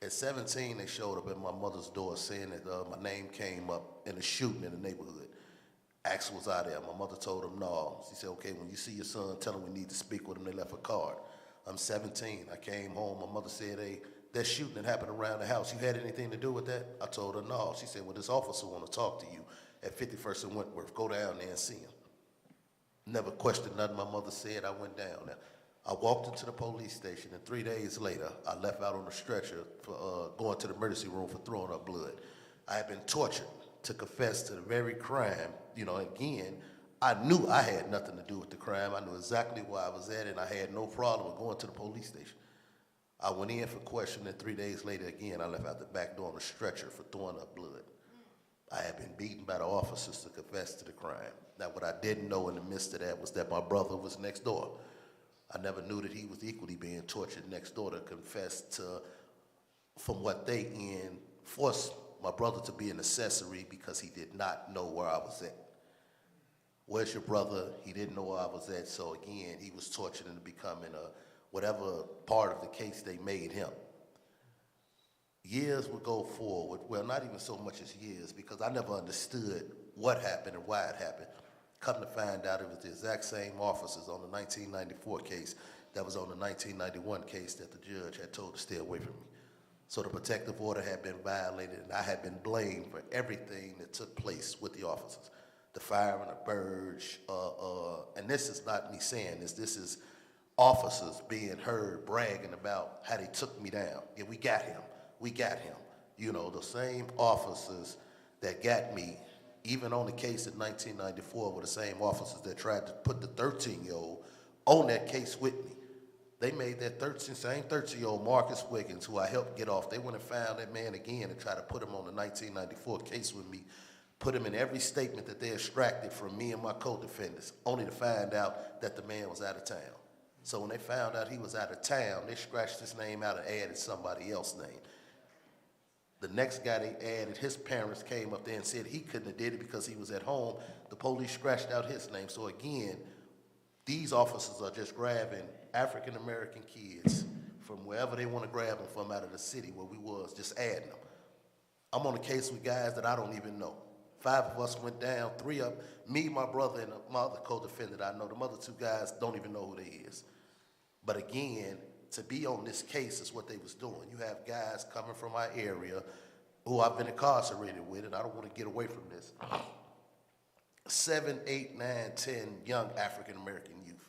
Speaker 9: At 17, they showed up at my mother's door saying that my name came up in a shooting in the neighborhood. Axe was out there. My mother told him no. She said, okay, when you see your son, tell him we need to speak with him. They left a card. I'm 17. I came home. My mother said, hey, that shooting that happened around the house, you had anything to do with that? I told her no. She said, well, this officer want to talk to you at 51st and Wentworth. Go down there and see him. Never questioned nothing my mother said. I went down there. I walked into the police station, and 3 days later, I left out on a stretcher for going to the emergency room for throwing up blood. I had been tortured to confess to the very crime. You know, again, I knew I had nothing to do with the crime. I knew exactly where I was at, and I had no problem with going to the police station. I went in for questioning, and 3 days later, again, I left out the back door on a stretcher for throwing up blood. I had been beaten by the officers to confess to the crime. Now, what I didn't know in the midst of that was that my brother was next door. I never knew that he was equally being tortured next door to confess to, from what they forced my brother to be an accessory because he did not know where I was at. Where's your brother? He didn't know where I was at, so again, he was tortured into becoming whatever part of the case they made him. Years would go forward, well, not even so much as years, because I never understood what happened and why it happened. Come to find out it was the exact same officers on the 1994 case that was on the 1991 case that the judge had told to stay away from me. So the protective order had been violated, and I had been blamed for everything that took place with the officers. The firing of Burge, and this is not me saying this, this is officers being heard bragging about how they took me down. Yeah, we got him. We got him. You know, the same officers that got me, even on the case in 1994, were the same officers that tried to put the 13-year-old on that case with me. They made that same 13-year-old Marcus Wiggins, who I helped get off, they went and found that man again and tried to put him on the 1994 case with me, put him in every statement that they extracted from me and my co-defendants, only to find out that the man was out of town. So when they found out he was out of town, they scratched his name out and added somebody else's name. The next guy they added, his parents came up there and said he couldn't have did it because he was at home. The police scratched out his name. So again, these officers are just grabbing African-American kids from wherever they want to grab them from out of the city where we was, just adding them. I'm on a case with guys that I don't even know. 5 of us went down, 3 of me, my brother, and my other co-defendant I know. The other 2 guys don't even know who they is. But again, to be on this case is what they was doing. You have guys coming from our area who I've been incarcerated with, and I don't want to get away from this. 7, 8, 9, 10 young African-American youth,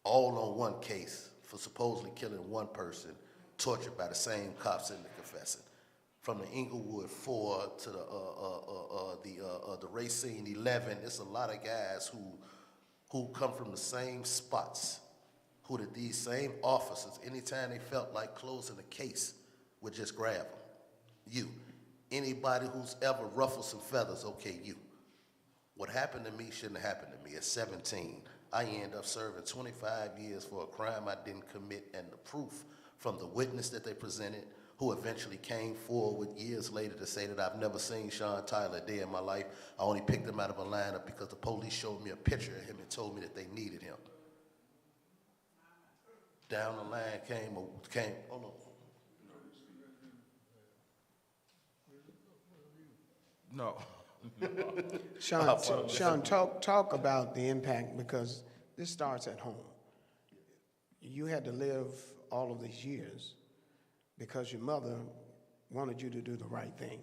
Speaker 9: all on one case for supposedly killing one person, tortured by the same cops in the confessing. From the Inglewood 4 to the Racine 11, it's a lot of guys who come from the same spots, who did these same officers, anytime they felt like closing a case, would just grab them. You. Anybody who's ever ruffled some feathers, okay, you. What happened to me shouldn't have happened to me. At 17, I end up serving 25 years for a crime I didn't commit, and the proof from the witness that they presented, who eventually came forward years later to say that I've never seen Sean Tyler a day in my life. I only picked him out of a lineup because the police showed me a picture of him and told me that they needed him. Down the line came, hold on.
Speaker 10: No.
Speaker 5: Sean, talk about the impact, because this starts at home. You had to live all of these years because your mother wanted you to do the right thing.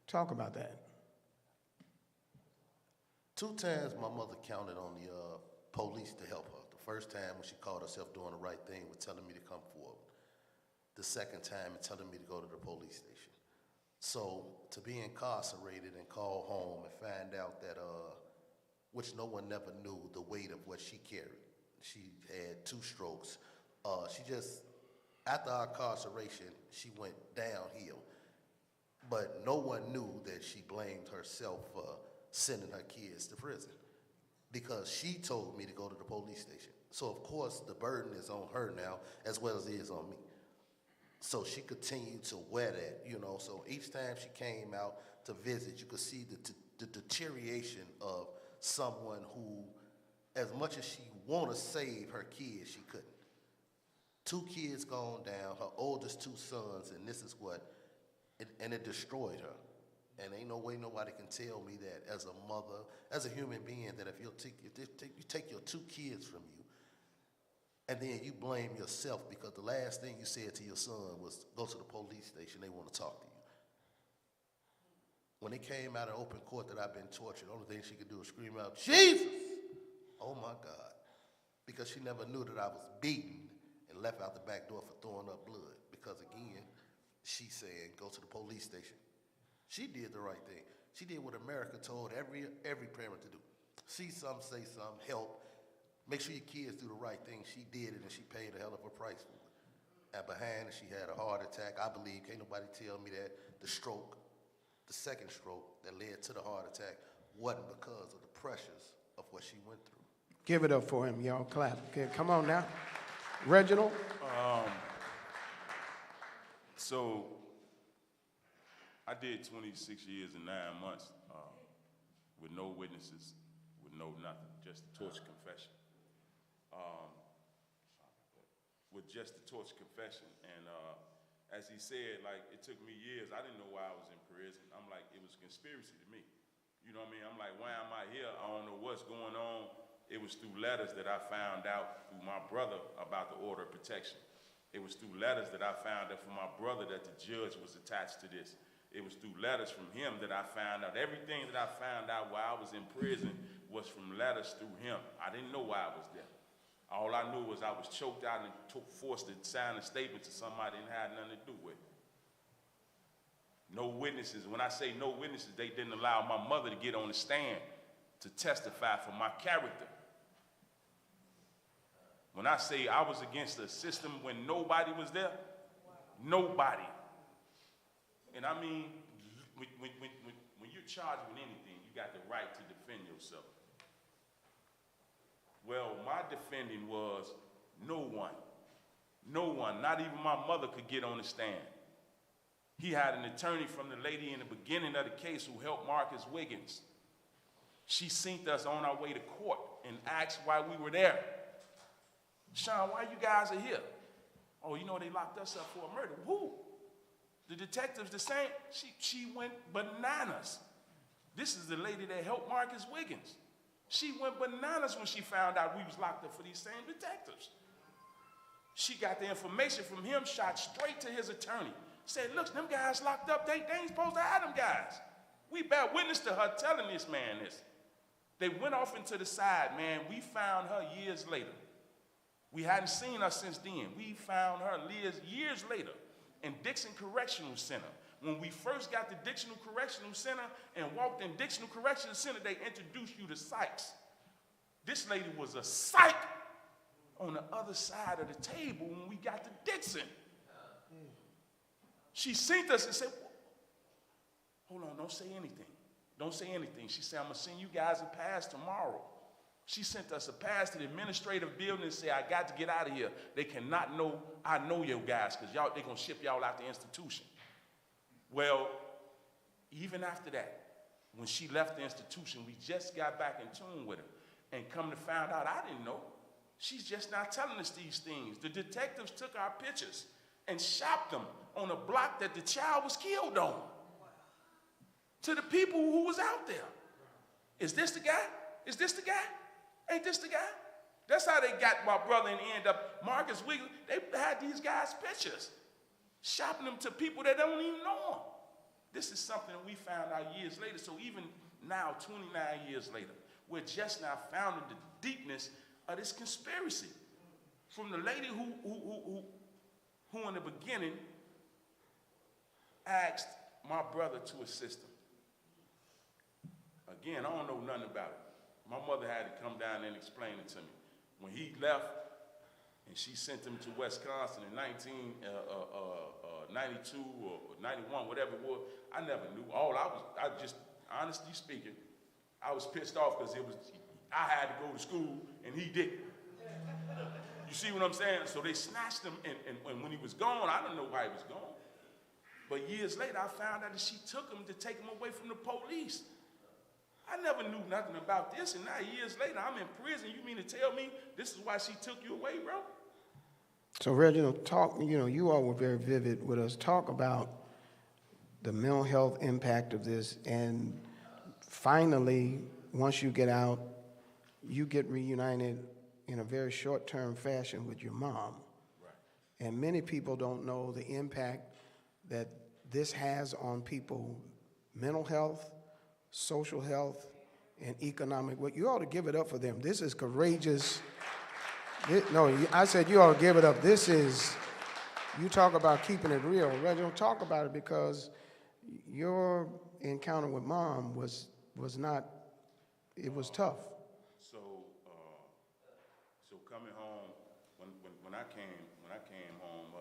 Speaker 5: Talk about that.
Speaker 9: 2 times my mother counted on the police to help her. The first time when she called herself doing the right thing was telling me to come forward. The second time telling me to go to the police station. So to be incarcerated and call home and find out that, which no one never knew, the weight of what she carried. She had 2 strokes. After our incarceration, she went downhill. But no one knew that she blamed herself for sending her kids to prison, because she told me to go to the police station. So of course the burden is on her now as well as it is on me. So she continued to wear that, you know. So each time she came out to visit, you could see the deterioration of someone who, as much as she wanted to save her kids, she couldn't. 2 kids gone down, her oldest 2 sons, and this is what, and it destroyed her. And ain't no way nobody can tell me that as a mother, as a human being, that if you take your 2 kids from you, and then you blame yourself because the last thing you said to your son was, go to the police station, they want to talk to you. When it came out in open court that I've been tortured, the only thing she could do was scream out, Jesus! Oh my God. Because she never knew that I was beaten and left out the back door for throwing up blood. Because again, she said, go to the police station. She did the right thing. She did what America told every parent to do. See something, say something, help. Make sure your kids do the right thing. She did it, and she paid a hell of a price for it. And behind it, she had a heart attack. I believe, can't nobody tell me that the stroke, the second stroke that led to the heart attack, wasn't because of the pressures of what she went through.
Speaker 5: Give it up for him, y'all. Clap. Okay, come on now. Reginald?
Speaker 11: So I did 26 years and 9 months with no witnesses, with no nothing, just a torture confession. With just a torture confession. And as he said, like, it took me years. I didn't know why I was in prison. I'm like, it was a conspiracy to me. You know what I mean? I'm like, why am I here? I don't know what's going on. It was through letters that I found out through my brother about the order of protection. It was through letters that I found out from my brother that the judge was attached to this. It was through letters from him that I found out. Everything that I found out while I was in prison was from letters through him. I didn't know why I was there. All I knew was I was choked out and forced to sign a statement to somebody I didn't have nothing to do with. No witnesses. When I say no witnesses, they didn't allow my mother to get on the stand to testify for my character. When I say I was against the system when nobody was there, nobody. And I mean, when you're charged with anything, you got the right to defend yourself. Well, my defending was no one, not even my mother could get on the stand. He had an attorney from the lady in the beginning of the case who helped Marcus Wiggins. She seen us on our way to court and asked why we were there. Sean, why you guys are here? Oh, you know they locked us up for a murder. Who? The detectives the same. She went bananas. This is the lady that helped Marcus Wiggins. She went bananas when she found out we was locked up for these same detectives. She got the information from him, shot straight to his attorney. Said, look, them guys locked up, they ain't supposed to have them guys. We bear witness to her telling this man this. They went off into the side, man. We found her years later. We hadn't seen her since then. We found her years later in Dixon Correctional Center. When we first got to Dixon Correctional Center and walked in Dixon Correctional Center, they introduced you to psychs. This lady was a psych on the other side of the table when we got to Dixon. She seen us and said, hold on, don't say anything. Don't say anything. She said, I'm going to send you guys a pass tomorrow. She sent us a pass to the administrative building and said, I got to get out of here. They cannot know I know you guys because they're going to ship y'all out the institution. Well, even after that, when she left the institution, we just got back in tune with her. And come to find out, I didn't know. She's just not telling us these things. The detectives took our pictures and shopped them on a block that the child was killed on. To the people who was out there. Is this the guy? Is this the guy? Ain't this the guy? That's how they got my brother and end up. Marcus Wiggles, they had these guys' pictures, shopping them to people that don't even know them. This is something that we found out years later. So even now, 29 years later, we're just now found in the deepness of this conspiracy. From the lady who in the beginning asked my brother to assist him. Again, I don't know nothing about it. My mother had to come down and explain it to me. When he left, and she sent him to Wisconsin in 1992 or 91, whatever it was, I never knew. I just, honestly speaking, I was pissed off because I had to go to school and he didn't. You see what I'm saying? So they snatched him, and when he was gone, I don't know why he was gone. But years later, I found out that she took him to take him away from the police. I never knew nothing about this, and now years later, I'm in prison. You mean to tell me this is why she took you away, bro?
Speaker 5: So, Reginald, you all were very vivid with us. Talk about the mental health impact of this, and finally, once you get out, you get reunited in a very short-term fashion with your mom.
Speaker 11: Right.
Speaker 5: And many people don't know the impact that this has on people, mental health, social health, and economic. Well, you ought to give it up for them. This is courageous. I said you ought to give it up. This is, you talk about keeping it real. Reginald, talk about it, because your encounter with mom was not, it was tough.
Speaker 11: So coming home, when I came home,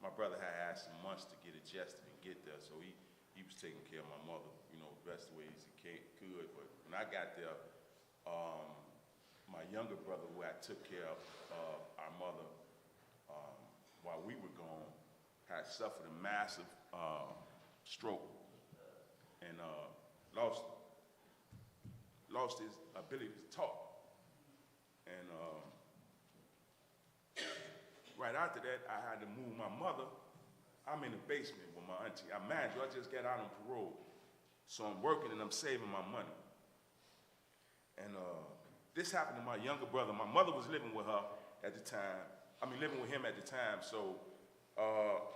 Speaker 11: my brother had had some months to get adjusted and get there, so he was taking care of my mother, the best ways he could. But when I got there, my younger brother, who I took care of our mother while we were gone, had suffered a massive stroke and lost his ability to talk. And right after that, I had to move my mother. I'm in the basement with my auntie. I just got out on parole. So I'm working and I'm saving my money. And this happened to my younger brother. My mother was living with her at the time. Living with him at the time. So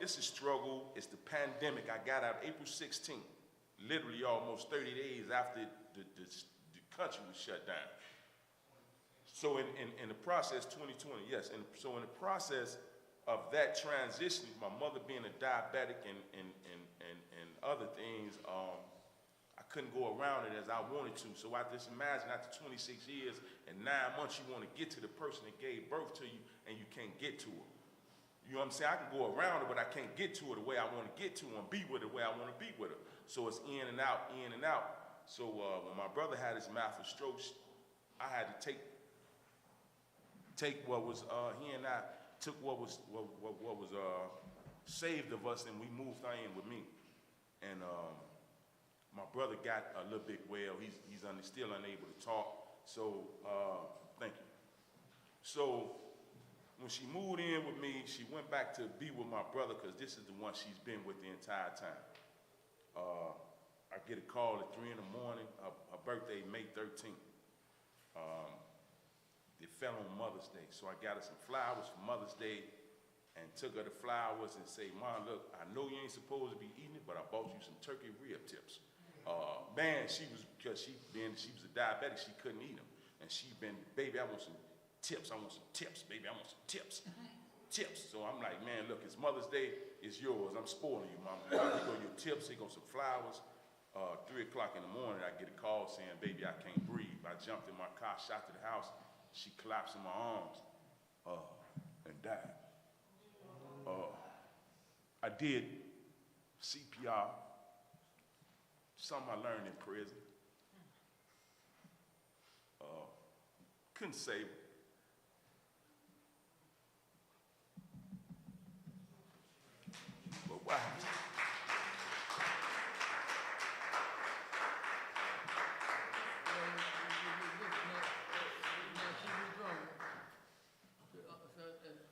Speaker 11: it's a struggle. It's the pandemic. I got out April 16th, literally almost 30 days after the country was shut down. So in the process, 2020, yes. And so in the process of that transition, my mother being a diabetic and other things, I couldn't go around it as I wanted to. So I just imagine after 26 years and 9 months, you want to get to the person that gave birth to you, and you can't get to her. You know what I'm saying? I can go around her, but I can't get to her the way I want to get to her and be with her the way I want to be with her. So it's in and out, in and out. So when my brother had his massive strokes, I had to take what was he and I took what was saved of us, and we moved her in with me. And my brother got a little bit well. He's still unable to talk. So thank you. So when she moved in with me, she went back to be with my brother, because this is the one she's been with the entire time. I get a call at 3 in the morning. Her birthday, May 13th. It fell on Mother's Day, so I got her some flowers for Mother's Day and took her the flowers and say, Mom, look, I know you ain't supposed to be eating it, but I bought you some turkey rib tips. Because she was a diabetic, she couldn't eat them. And she been, baby, I want some tips. I want some tips, baby. I want some tips. Tips. So I'm like, man, look, it's Mother's Day. It's yours. I'm spoiling you, Mom. Here go your tips. Here go some flowers. 3 o'clock in the morning, I get a call saying, baby, I can't breathe. I jumped in my car, shot to the house. She collapsed in my arms and died. I did CPR, something I learned in prison. Couldn't save him. But wow.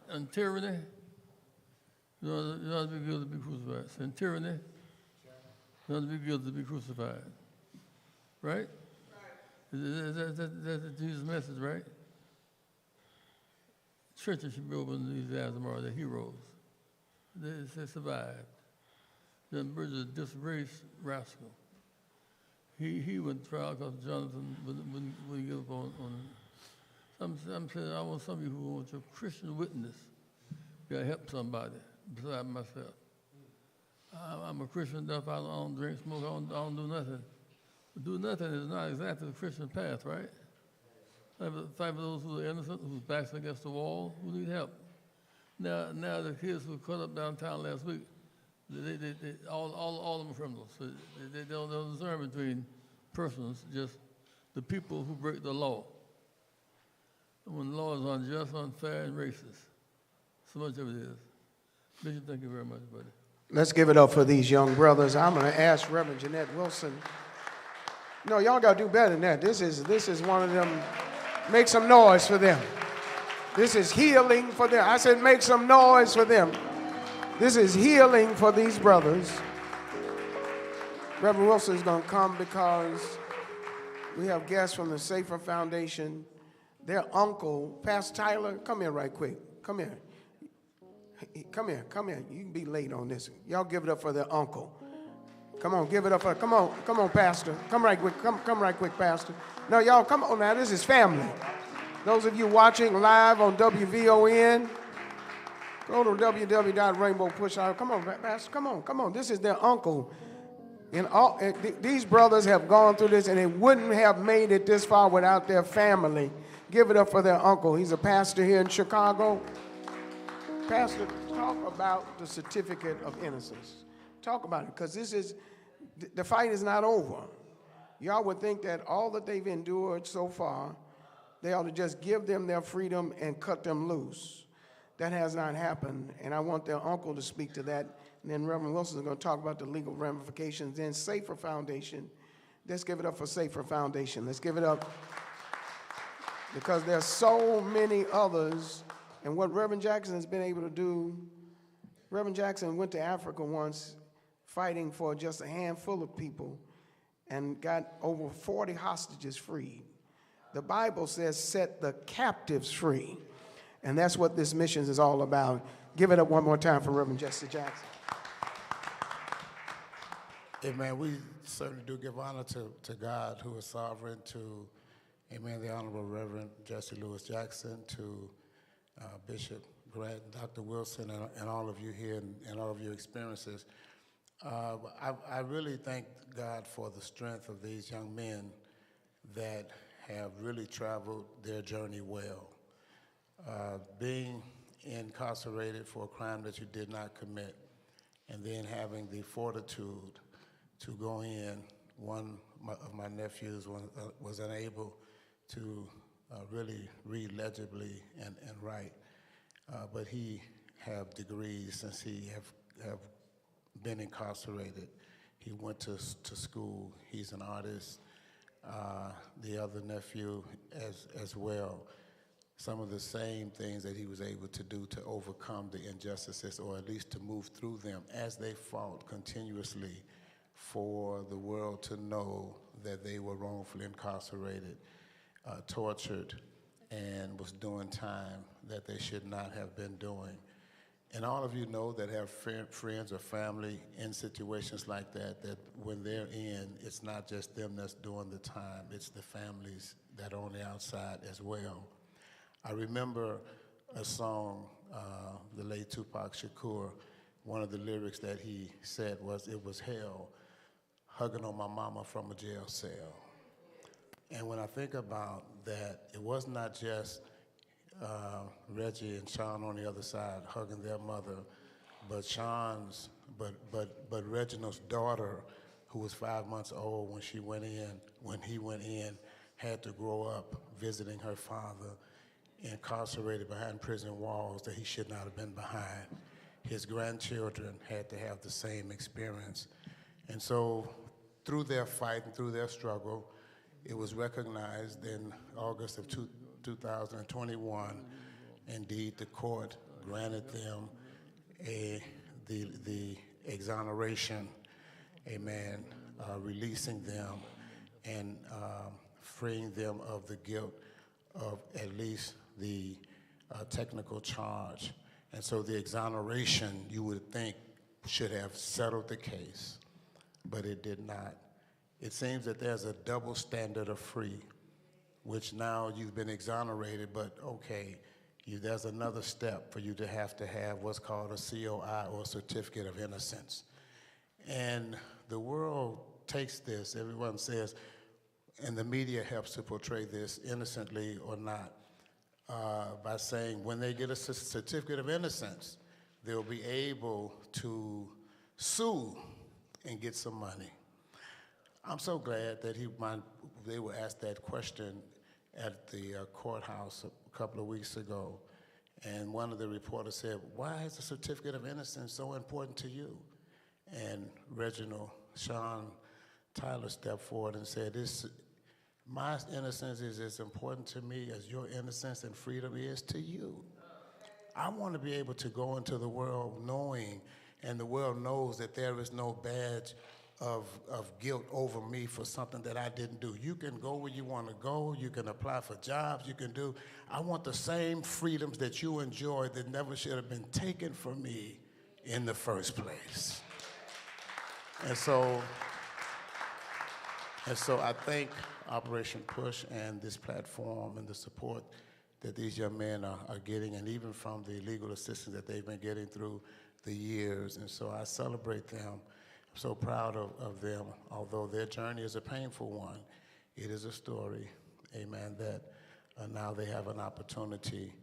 Speaker 4: And tyranny, you ought to be guilty to be crucified. And tyranny, you ought to be guilty to be crucified. Right? That's Jesus' message, right? Churches should be open these days tomorrow. They're heroes. They survived. John Burge is a disgraced rascal. He went to trial because Jonathan wouldn't give up on him. I'm saying I want some of you who want your Christian witness. You gotta help somebody besides myself. I'm a Christian, therefore I don't drink, smoke, I don't do nothing. But do nothing is not exactly the Christian path, right? Fight for those who are innocent, whose backs against the wall, who need help. Now the kids who were caught up downtown last week, all of them are criminals. So they don't discern between persons, just the people who break the law. And when the law is unjust, unfair, and racist, so much of it is. Bishop, thank you very much, buddy.
Speaker 5: Let's give it up for these young brothers. I'm going to ask Reverend Jeanette Wilson. No, y'all got to do better than that. This is one of them. Make some noise for them. This is healing for them. I said make some noise for them. This is healing for these brothers. Reverend Wilson is going to come because we have guests from the Safer Foundation. Their uncle, Pastor Tyler, come here right quick. Come here. Come here. You can be late on this. Y'all give it up for their uncle. Come on, give it up for, come on, Pastor. Come right quick, come right quick, Pastor. No, y'all, come on now, this is family. Those of you watching live on WVON, go to www.rainbowpush.org. Come on, Pastor, come on. This is their uncle. And these brothers have gone through this, and they wouldn't have made it this far without their family. Give it up for their uncle. He's a pastor here in Chicago. Pastor, talk about the certificate of innocence. Talk about it, because the fight is not over. Y'all would think that all that they've endured so far, they ought to just give them their freedom and cut them loose. That has not happened, and I want their uncle to speak to that. And then Reverend Wilson is going to talk about the legal ramifications. Then Safer Foundation. Let's give it up for Safer Foundation. Let's give it up, because there's so many others. And what Reverend Jackson has been able to do, Reverend Jackson went to Africa once fighting for just a handful of people and got over 40 hostages freed. The Bible says set the captives free. And that's what this mission is all about. Give it up one more time for Reverend Jesse Jackson.
Speaker 10: Amen. We certainly do give honor to God, who is sovereign, to, amen, the Honorable Reverend Jesse Lewis Jackson, to Bishop Grant, Dr. Wilson, and all of you here and all of your experiences. I really thank God for the strength of these young men that have really traveled their journey well. Being incarcerated for a crime that you did not commit, and then having the fortitude to go in. One of my nephews was unable to really read legibly and write, but he have degrees since he have been incarcerated. He went to school. He's an artist. The other nephew as well. Some of the same things that he was able to do to overcome the injustices, or at least to move through them as they fought continuously for the world to know that they were wrongfully incarcerated, tortured, and was doing time that they should not have been doing. And all of you know that have friends or family in situations like that, that when they're in, it's not just them that's doing the time, it's the families that are on the outside as well. I remember a song, the late Tupac Shakur, one of the lyrics that he said was, "It was hell hugging on my mama from a jail cell." And when I think about that, it was not just Reggie and Sean on the other side hugging their mother, but Reginald's daughter, who was 5 months old when he went in, had to grow up visiting her father incarcerated behind prison walls that he should not have been behind. His grandchildren had to have the same experience. And so through their fight and through their struggle, it was recognized in August of 2021. Indeed, the court granted them the exoneration, amen, releasing them and freeing them of the guilt of at least the technical charge. And so the exoneration, you would think, should have settled the case, but it did not. It seems that there's a double standard of free, which now you've been exonerated, but okay, there's another step for you to have what's called a COI, or a certificate of innocence. And the world takes this, everyone says, and the media helps to portray this innocently or not, by saying when they get a certificate of innocence, they'll be able to sue and get some money. I'm so glad that they were asked that question at the courthouse a couple of weeks ago, and one of the reporters said, "Why is the certificate of innocence so important to you?" And Sean Tyler stepped forward and said, "My innocence is as important to me as your innocence and freedom is to you. I want to be able to go into the world knowing, and the world knows that there is no badge of guilt over me for something that I didn't do. You can go where you want to go. You can apply for jobs. You can do. I want the same freedoms that you enjoy that never should have been taken from me in the first place." And so I thank Operation Push and this platform and the support that these young men are getting, and even from the legal assistance that they've been getting through the years. And so I celebrate them. I'm so proud of them. Although their journey is a painful one, it is a story, amen, that now they have an opportunity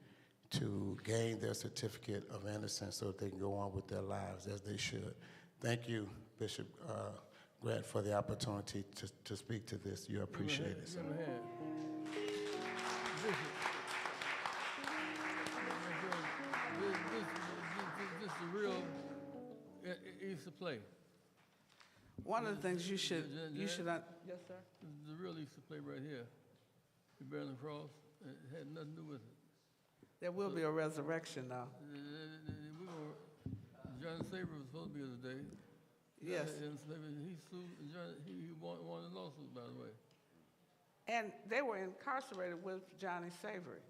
Speaker 10: to gain their certificate of innocence so that they can go on with their lives as they should. Thank you, Bishop Grant, for the opportunity to speak to this. You appreciate it.
Speaker 4: Give him a hand. This is a real Easter play.
Speaker 8: One of the things you should yes, sir.
Speaker 4: This is the real Easter play right here. You're bearing the cross. It had nothing to do with it.
Speaker 8: There will be a resurrection now.
Speaker 4: John Saber was supposed to be here today.
Speaker 8: Yes.
Speaker 4: He won the lawsuit, by the way.
Speaker 8: And they were incarcerated with Johnny Savory.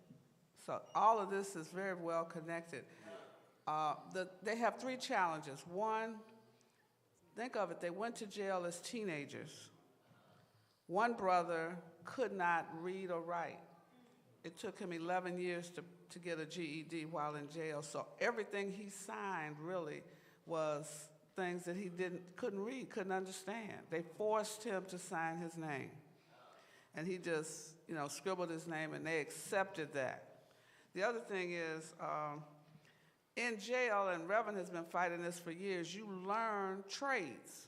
Speaker 8: So all of this is very well connected. They have 3 challenges. One, think of it, they went to jail as teenagers. One brother could not read or write. It took him 11 years to get a GED while in jail. So everything he signed really was things that he couldn't read, couldn't understand. They forced him to sign his name. And he just, scribbled his name, and they accepted that. The other thing is, in jail, and Reverend has been fighting this for years, you learn trades.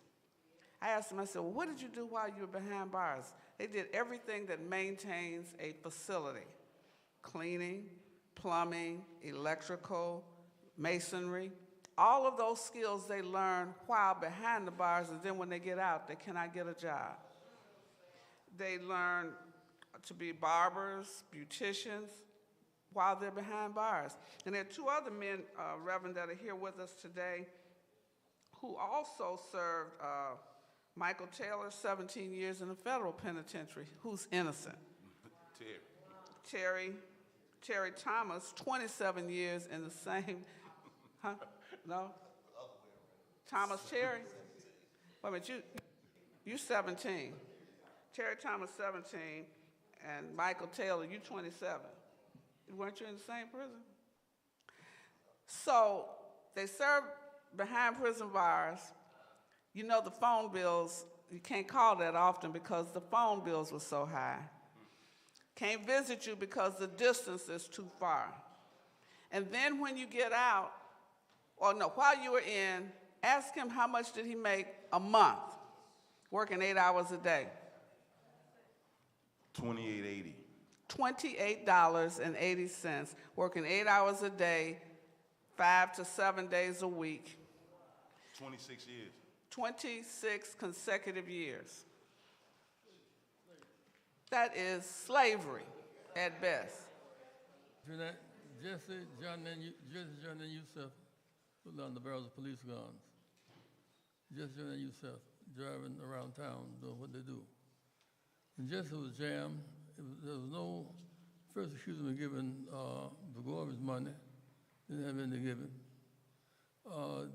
Speaker 8: I asked him, I said, well, what did you do while you were behind bars? They did everything that maintains a facility: cleaning, plumbing, electrical, masonry. All of those skills they learn while behind the bars, and then when they get out, they cannot get a job. They learn to be barbers, beauticians, while they're behind bars. And there are 2 other men, Reverend, that are here with us today who also served Michael Taylor, 17 years in the federal penitentiary, who's innocent. Terry Thomas, 27 years in the same, No? Thomas Terry? Wait a minute, you 17. Terry Thomas, 17, and Michael Taylor, you 27. Weren't you in the same prison? So they served behind prison bars. The phone bills, you can't call that often because the phone bills were so high. Can't visit you because the distance is too far. And then when you get out, while you were in, ask him how much did he make a month, working 8 hours a day.
Speaker 11: $28.80.
Speaker 8: $28.80, working 8 hours a day, 5 to 7 days a week.
Speaker 11: 26 years.
Speaker 8: 26 consecutive years. That is slavery at best.
Speaker 4: Jesse, John, and Yusuf put down the barrels of police guns. Jesse, John, and Yusuf driving around town doing what they do. And Jesse was jammed. There was no first accused of giving Gregorius money. Didn't have any to give him.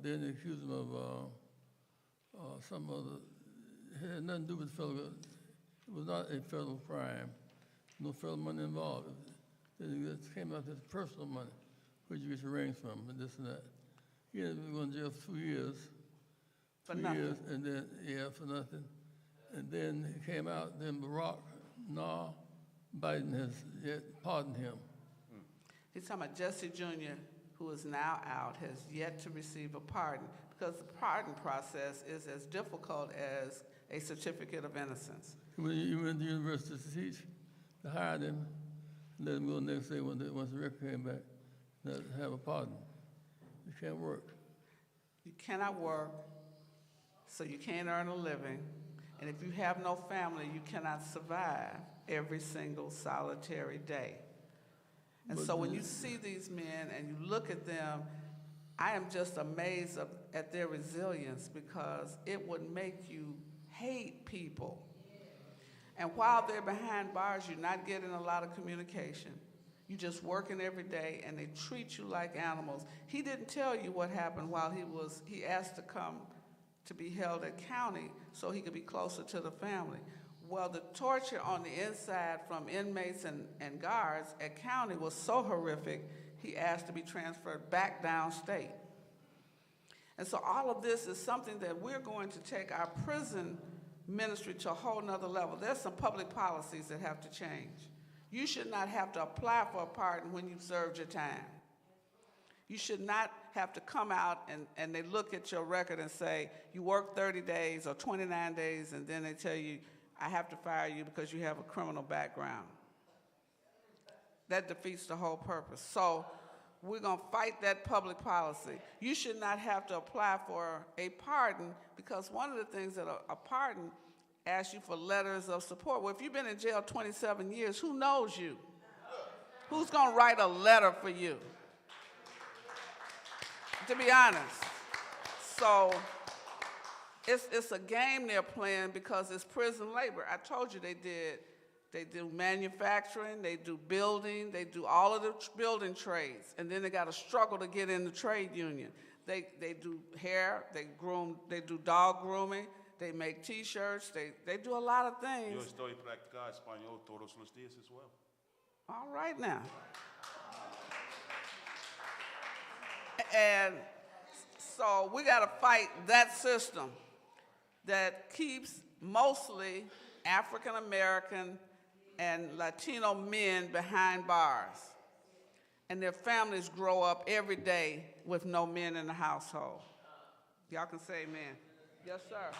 Speaker 4: Then they accused him of some other. It had nothing to do with federal. It was not a federal crime. No federal money involved. It came out as personal money, where you get your rings from, and this and that. He ended up going to jail for 2 years.
Speaker 8: For
Speaker 4: 2
Speaker 8: nothing.
Speaker 4: years, and then, for nothing. And then he came out, then Barack, Biden has yet pardoned him.
Speaker 8: He's talking about Jesse Jr., who is now out, has yet to receive a pardon, because the pardon process is as difficult as a certificate of innocence.
Speaker 4: When you went to university to teach, they hired him, let him go the next day once the record came back, not have a pardon. You can't work.
Speaker 8: You cannot work, so you can't earn a living. And if you have no family, you cannot survive every single solitary day. And so when you see these men and you look at them, I am just amazed at their resilience, because it would make you hate people. And while they're behind bars, you're not getting a lot of communication. You're just working every day, and they treat you like animals. He didn't tell you what happened while he asked to come to be held at county so he could be closer to the family. Well, the torture on the inside from inmates and guards at county was so horrific, he asked to be transferred back downstate. And so all of this is something that we're going to take our prison ministry to a whole nother level. There's some public policies that have to change. You should not have to apply for a pardon when you've served your time. You should not have to come out and they look at your record and say, you worked 30 days or 29 days, and then they tell you, I have to fire you because you have a criminal background. That defeats the whole purpose. So we're going to fight that public policy. You should not have to apply for a pardon, because one of the things that a pardon asks you for letters of support. Well, if you've been in jail 27 years, who knows you? Who's going to write a letter for you? To be honest. So it's a game they're playing, because it's prison labor. I told you they do manufacturing, they do building, they do all of the building trades, and then they got to struggle to get in the trade union. They do hair, they do dog grooming, they make T-shirts, they do a lot of things.
Speaker 11: Yo estoy practicando español todos los días as well.
Speaker 8: All right now. And so we got to fight that system that keeps mostly African American and Latino men behind bars, and their families grow up every day with no men in the household. Y'all can say amen. Yes, sir.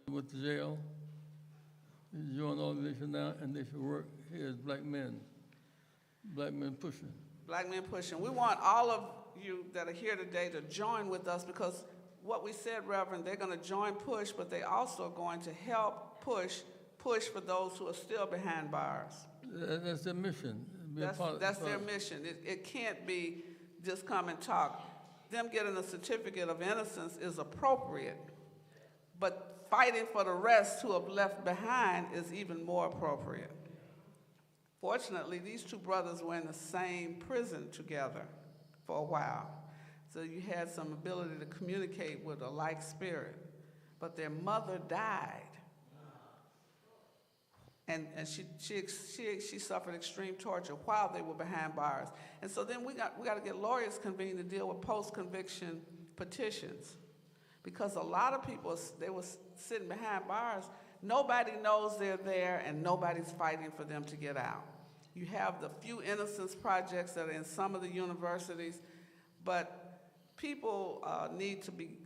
Speaker 4: Went to jail. They joined the organization now, and they should work here as black men. Black men pushing.
Speaker 8: Black men pushing. We want all of you that are here today to join with us, because what we said, Reverend, they're going to join PUSH, but they also are going to help push for those who are still behind bars.
Speaker 4: That's their mission.
Speaker 8: That's their mission. It can't be just come and talk. Them getting a certificate of innocence is appropriate, but fighting for the rest who have left behind is even more appropriate. Fortunately, these two brothers were in the same prison together for a while, so you had some ability to communicate with a like spirit. But their mother died, and she suffered extreme torture while they were behind bars. And so then we got to get lawyers convened to deal with post-conviction petitions, because a lot of people, they were sitting behind bars. Nobody knows they're there, and nobody's fighting for them to get out. You have the few Innocence projects that are in some of the universities, but people need to be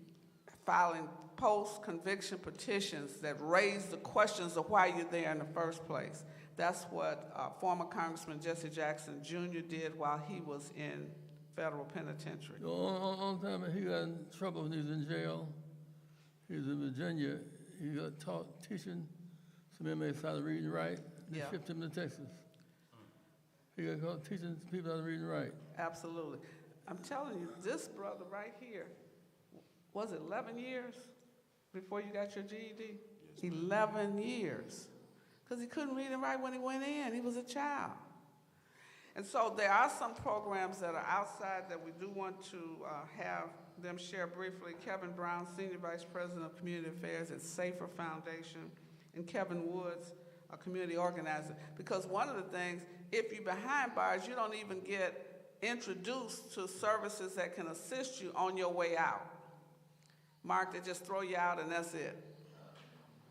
Speaker 8: filing post-conviction petitions that raise the questions of why you're there in the first place. That's what former Congressman Jesse Jackson Jr. did while he was in federal penitentiary.
Speaker 4: The only time he got in trouble when he was in jail, he was in Virginia. He got taught teaching some inmates how to read and write. They
Speaker 8: Yeah.
Speaker 4: shipped him to Texas. He got caught teaching people how to read and write.
Speaker 8: Absolutely. I'm telling you, this brother right here, was it 11 years before you got your GED? 11 years. Because he couldn't read and write when he went in. He was a child. And so there are some programs that are outside that we do want to have them share briefly. Kevin Brown, Senior Vice President of Community Affairs at Safer Foundation, and Kevin Woods, a community organizer. Because one of the things, if you're behind bars, you don't even get introduced to services that can assist you on your way out. Mark, they just throw you out and that's it.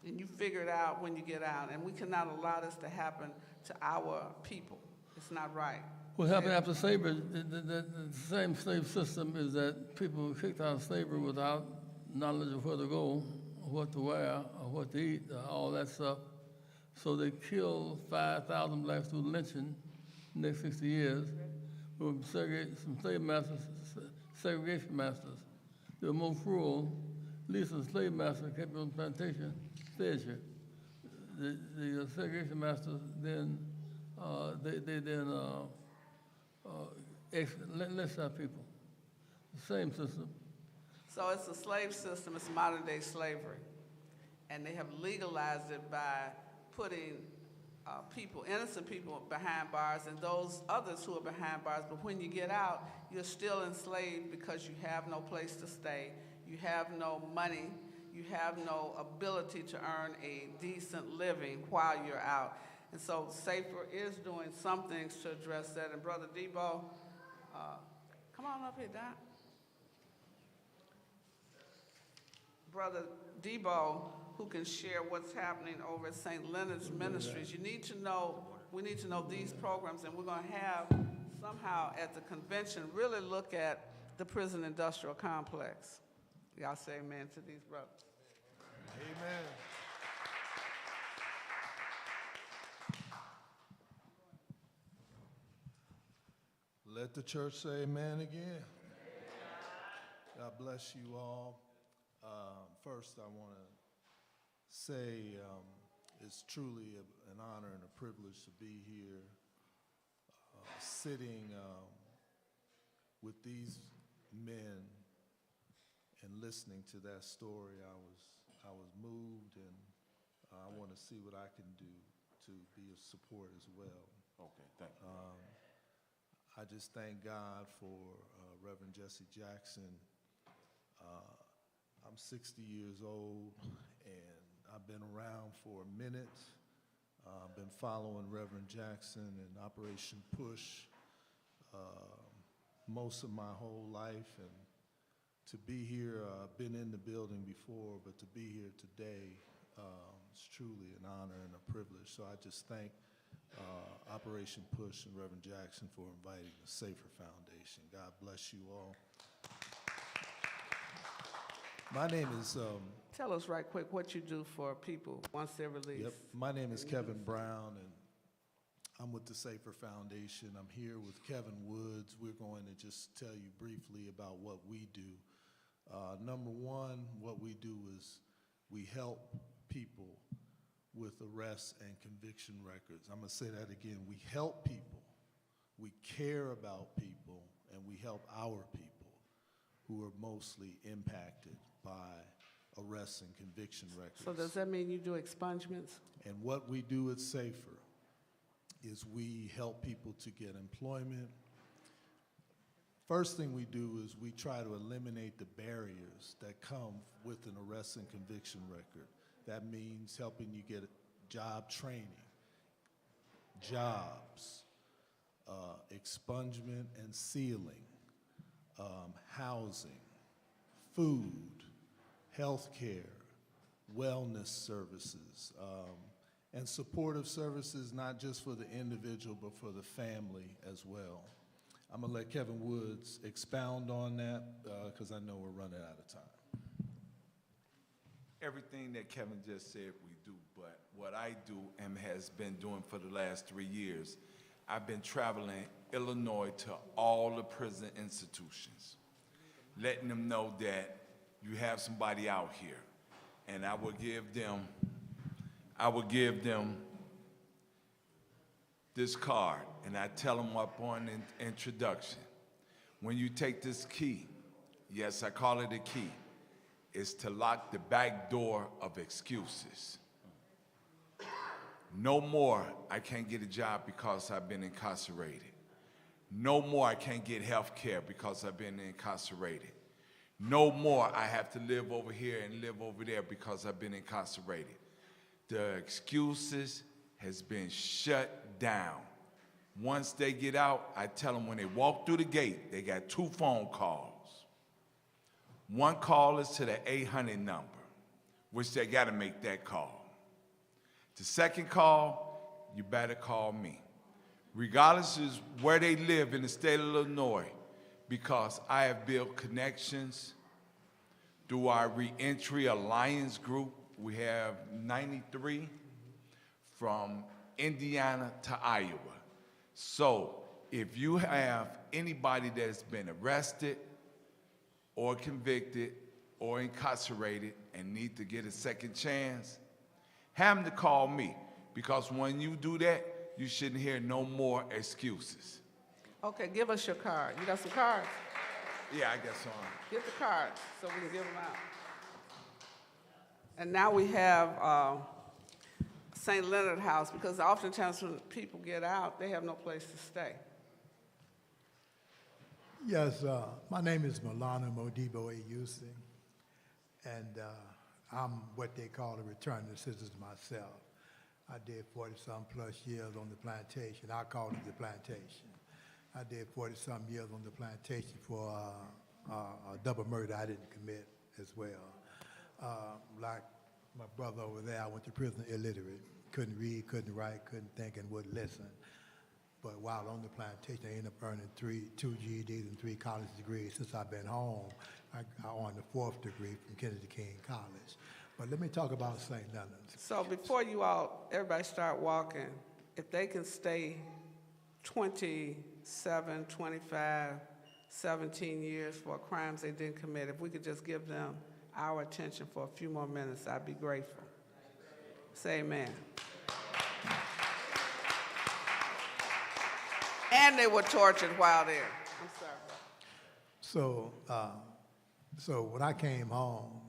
Speaker 8: And you figure it out when you get out. And we cannot allow this to happen to our people. It's not right.
Speaker 4: What happened after slavery, the same slave system is that people were kicked out of slavery without knowledge of where to go, or what to wear, or what to eat, all that stuff. So they killed 5,000 blacks through lynching in the next 60 years. We were some slave masters, segregation masters. They were more cruel. At least the slave master kept on the plantation, stayed here. The segregation masters then lynched our people. The same system.
Speaker 8: So it's a slave system, it's modern day slavery. And they have legalized it by putting people, innocent people behind bars and those others who are behind bars. But when you get out, you're still enslaved because you have no place to stay, you have no money, you have no ability to earn a decent living while you're out. And so SAFER is doing some things to address that. And Brother Debo, come on up here, Doc. Brother Debo, who can share what's happening over at St. Leonard's Ministries. We need to know these programs, and we're going to have somehow at the convention really look at the prison industrial complex. Y'all say amen to these brothers.
Speaker 1: Amen. Let the church say amen again. God bless you all. First, I want to say it's truly an honor and a privilege to be here sitting with these men and listening to that story. I was moved, and I want to see what I can do to be of support as well.
Speaker 11: Okay, thank you.
Speaker 1: I just thank God for Reverend Jesse Jackson. I'm 60 years old, and I've been around for a minute. I've been following Reverend Jackson and Operation Push most of my whole life, and to be here, I've been in the building before, but to be here today, it's truly an honor and a privilege. So I just thank Operation Push and Reverend Jackson for inviting the SAFER Foundation. God bless you all. My name is...
Speaker 8: Tell us right quick what you do for people once they're released.
Speaker 1: Yep. My name is Kevin Brown, and I'm with the SAFER Foundation. I'm here with Kevin Woods. We're going to just tell you briefly about what we do. Number one, what we do is we help people with arrests and conviction records. I'm going to say that again. We help people, we care about people, and we help our people who are mostly impacted by arrests and conviction records.
Speaker 8: So does that mean you do expungements?
Speaker 1: And what we do at SAFER is we help people to get employment. First thing we do is we try to eliminate the barriers that come with an arrest and conviction record. That means helping you get job training, jobs, expungement and sealing, housing, food, health care, wellness services, and supportive services, not just for the individual, but for the family as well. I'm gonna let Kevin Woods expound on that because I know we're running out of time.
Speaker 12: everything that Kevin just said we do, but what I do and has been doing for the last 3 years, I've been traveling Illinois to all the prison institutions, letting them know that you have somebody out here, and I will give them this card, and I tell them upon introduction, when you take this key, yes, I call it a key, it's to lock the back door of excuses. No more, I can't get a job because I've been incarcerated. No more, I can't get health care because I've been incarcerated. No more, I have to live over here and live over there because I've been incarcerated. The excuses has been shut down. Once they get out, I tell them when they walk through the gate, they got 2 phone calls. One call is to the 800 number, which they got to make that call. The second call, you better call me. Regardless of where they live in the state of Illinois, because I have built connections through our Reentry Alliance group. We have 93 from Indiana to Iowa. So if you have anybody that's been arrested or convicted or incarcerated and need to get a second chance, have them to call me, because when you do that, you shouldn't hear no more excuses.
Speaker 8: Okay, give us your card. You got some cards?
Speaker 12: Yeah, I got some.
Speaker 8: Get the cards so we can give them out. And now we have St. Leonard House, because oftentimes when people get out, they have no place to stay.
Speaker 13: Yes, my name is Milana Modibo Ayusi, and I'm what they call a returning citizen myself. I did 40-some plus years on the plantation. I call it the plantation. I did 40-some years on the plantation for a double murder I didn't commit as well. Like my brother over there, I went to prison illiterate. Couldn't read, couldn't write, couldn't think, and wouldn't listen. But while on the plantation, I ended up earning 2 GEDs and 3 college degrees. Since I've been home, I earned the 4th degree from Kennedy King College. But let me talk about St. Leonard's.
Speaker 8: So before you all, everybody start walking, if they can stay 27, 25, 17 years for crimes they didn't commit, if we could just give them our attention for a few more minutes, I'd be grateful. Say amen. And they were tortured while there. I'm sorry.
Speaker 13: So when I came home,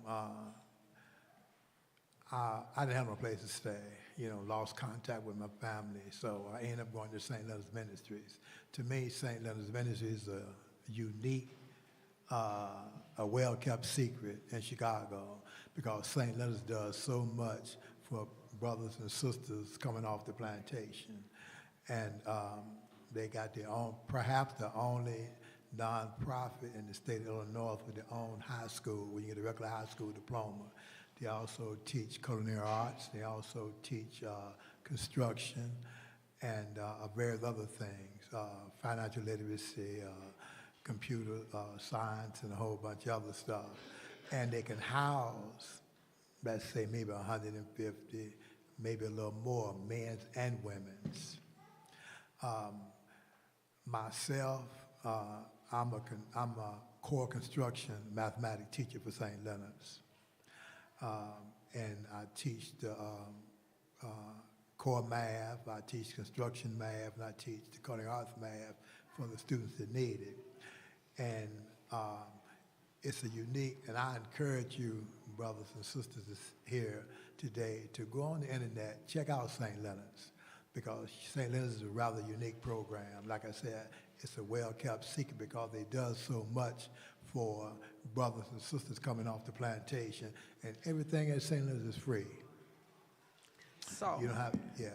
Speaker 13: I didn't have no place to stay. Lost contact with my family, so I ended up going to St. Leonard's Ministries. To me, St. Leonard's Ministries is a unique, a well-kept secret in Chicago, because St. Leonard's does so much for brothers and sisters coming off the plantation. And they got their own, perhaps the only nonprofit in the state of Illinois with their own high school, where you get a regular high school diploma. They also teach culinary arts. They also teach construction and various other things, financial literacy, computer science, and a whole bunch of other stuff. And they can house, let's say, maybe 150, maybe a little more, men's and women's. Myself, I'm a core construction mathematics teacher for St. Leonard's. And I teach the core math, I teach construction math, and I teach the culinary arts math for the students that need it. And it's a unique, and I encourage you, brothers and sisters here today, to go on the internet, check out St. Leonard's, because St. Leonard's is a rather unique program. Like I said, it's a well-kept secret because they do so much for brothers and sisters coming off the plantation, and everything at St. Leonard's is free.
Speaker 8: So,
Speaker 13: you don't have, yeah.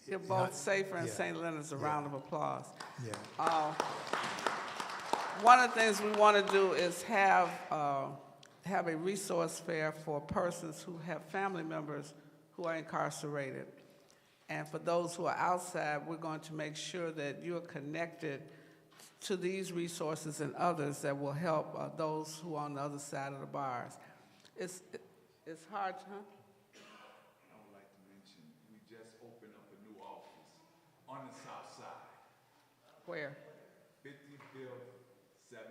Speaker 8: Give both Safer and St. Leonard's a round of applause.
Speaker 13: Yeah.
Speaker 8: One of the things we want to do is have a resource fair for persons who have family members who are incarcerated. And for those who are outside, we're going to make sure that you're connected to these resources and others that will help those who are on the other side of the bars. It's It's hard, huh?
Speaker 12: I would like to mention, we just opened up a new office on the south side.
Speaker 8: Where?
Speaker 12: 55th, 17,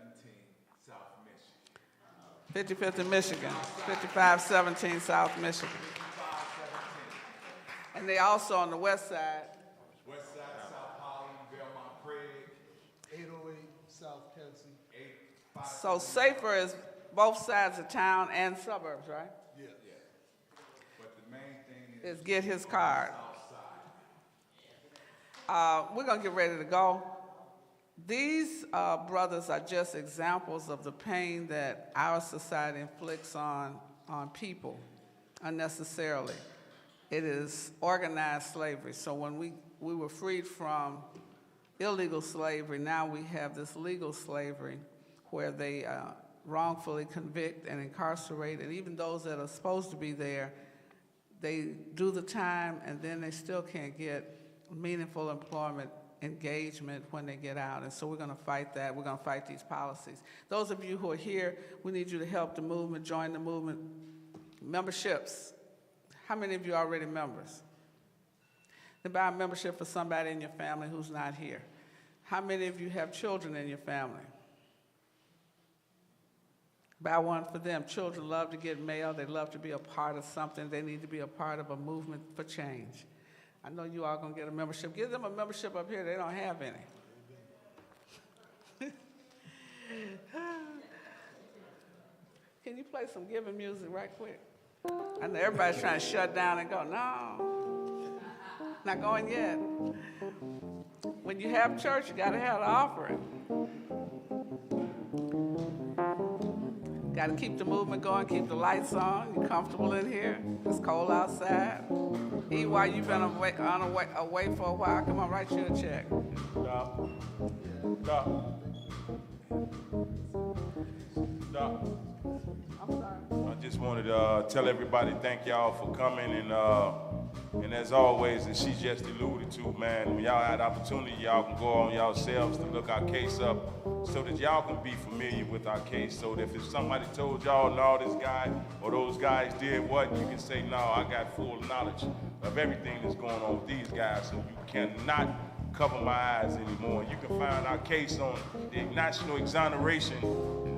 Speaker 12: South Michigan.
Speaker 8: 55th in Michigan, 5517 South Michigan. And they also on the west side.
Speaker 12: West side, South Holland, Belmont, Craig.
Speaker 1: 808 South Kelsey.
Speaker 8: So safer is both sides of town and suburbs, right?
Speaker 1: Yeah.
Speaker 12: But the main thing
Speaker 8: Is get his card.
Speaker 12: south side.
Speaker 8: We're gonna get ready to go. These brothers are just examples of the pain that our society inflicts on people unnecessarily. It is organized slavery. So when we were freed from illegal slavery, now we have this legal slavery where they wrongfully convict and incarcerate, and even those that are supposed to be there, they do the time and then they still can't get meaningful employment engagement when they get out. And so we're going to fight that. We're going to fight these policies. Those of you who are here, we need you to help the movement, join the movement. Memberships. How many of you are already members? Then buy a membership for somebody in your family who's not here. How many of you have children in your family? Buy one for them. Children love to get mail. They love to be a part of something. They need to be a part of a movement for change. I know you all going to get a membership. Give them a membership up here. They don't have any. Can you play some giving music right quick? I know everybody's trying to shut down and go, no, not going yet. When you have church, you got to have the offering. Got to keep the movement going, keep the lights on. You're comfortable in here. It's cold outside. Eat while you've been away for a while. Come on, write you a check.
Speaker 11: Stop. Stop. Stop.
Speaker 8: I'm sorry.
Speaker 11: I just wanted to tell everybody thank y'all for coming, and as always, as she just alluded to, man, when y'all had opportunity, y'all can go on yourselves to look our case up so that y'all can be familiar with our case, so that if somebody told y'all, no, this guy or those guys did what, you can say, no, I got full knowledge of everything that's going on with these guys, so you cannot cover my eyes anymore. You can find our case on the National Exoneration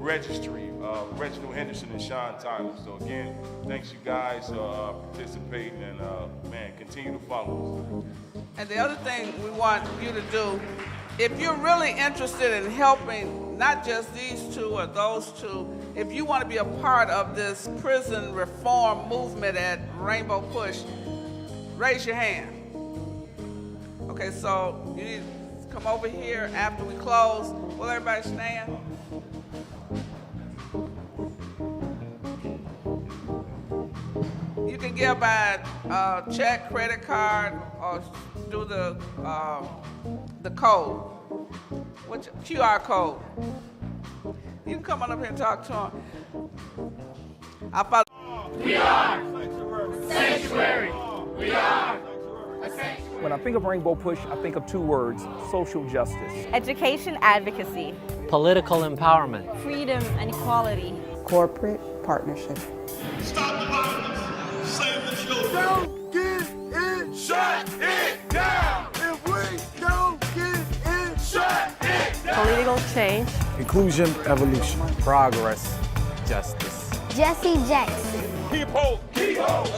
Speaker 11: Registry, Reginald Henderson and Sean Tyler. So again, thanks you guys for participating, and man, continue to follow us.
Speaker 8: And the other thing we want you to do, if you're really interested in helping not just these two or those two, if you want to be a part of this prison reform movement at Rainbow Push, raise your hand. Okay, so you need to come over here after we close. Will everybody stand? You can give by check, credit card, or do the code. What's QR code? You can come on up here and talk to them.
Speaker 7: We are sanctuary. We are a sanctuary.
Speaker 14: When I think of Rainbow Push, I think of two words: social justice.
Speaker 15: Education advocacy.
Speaker 16: Political empowerment.
Speaker 15: Freedom and equality.
Speaker 17: Corporate partnership.
Speaker 2: Stop the violence. Save the children.
Speaker 6: Don't get in, shut it down. If we don't get in, shut it down.
Speaker 15: Political change.
Speaker 10: Inclusion, evolution.
Speaker 16: Progress. Justice.
Speaker 18: Jesse Jackson.
Speaker 2: Keep hope. Keep hope.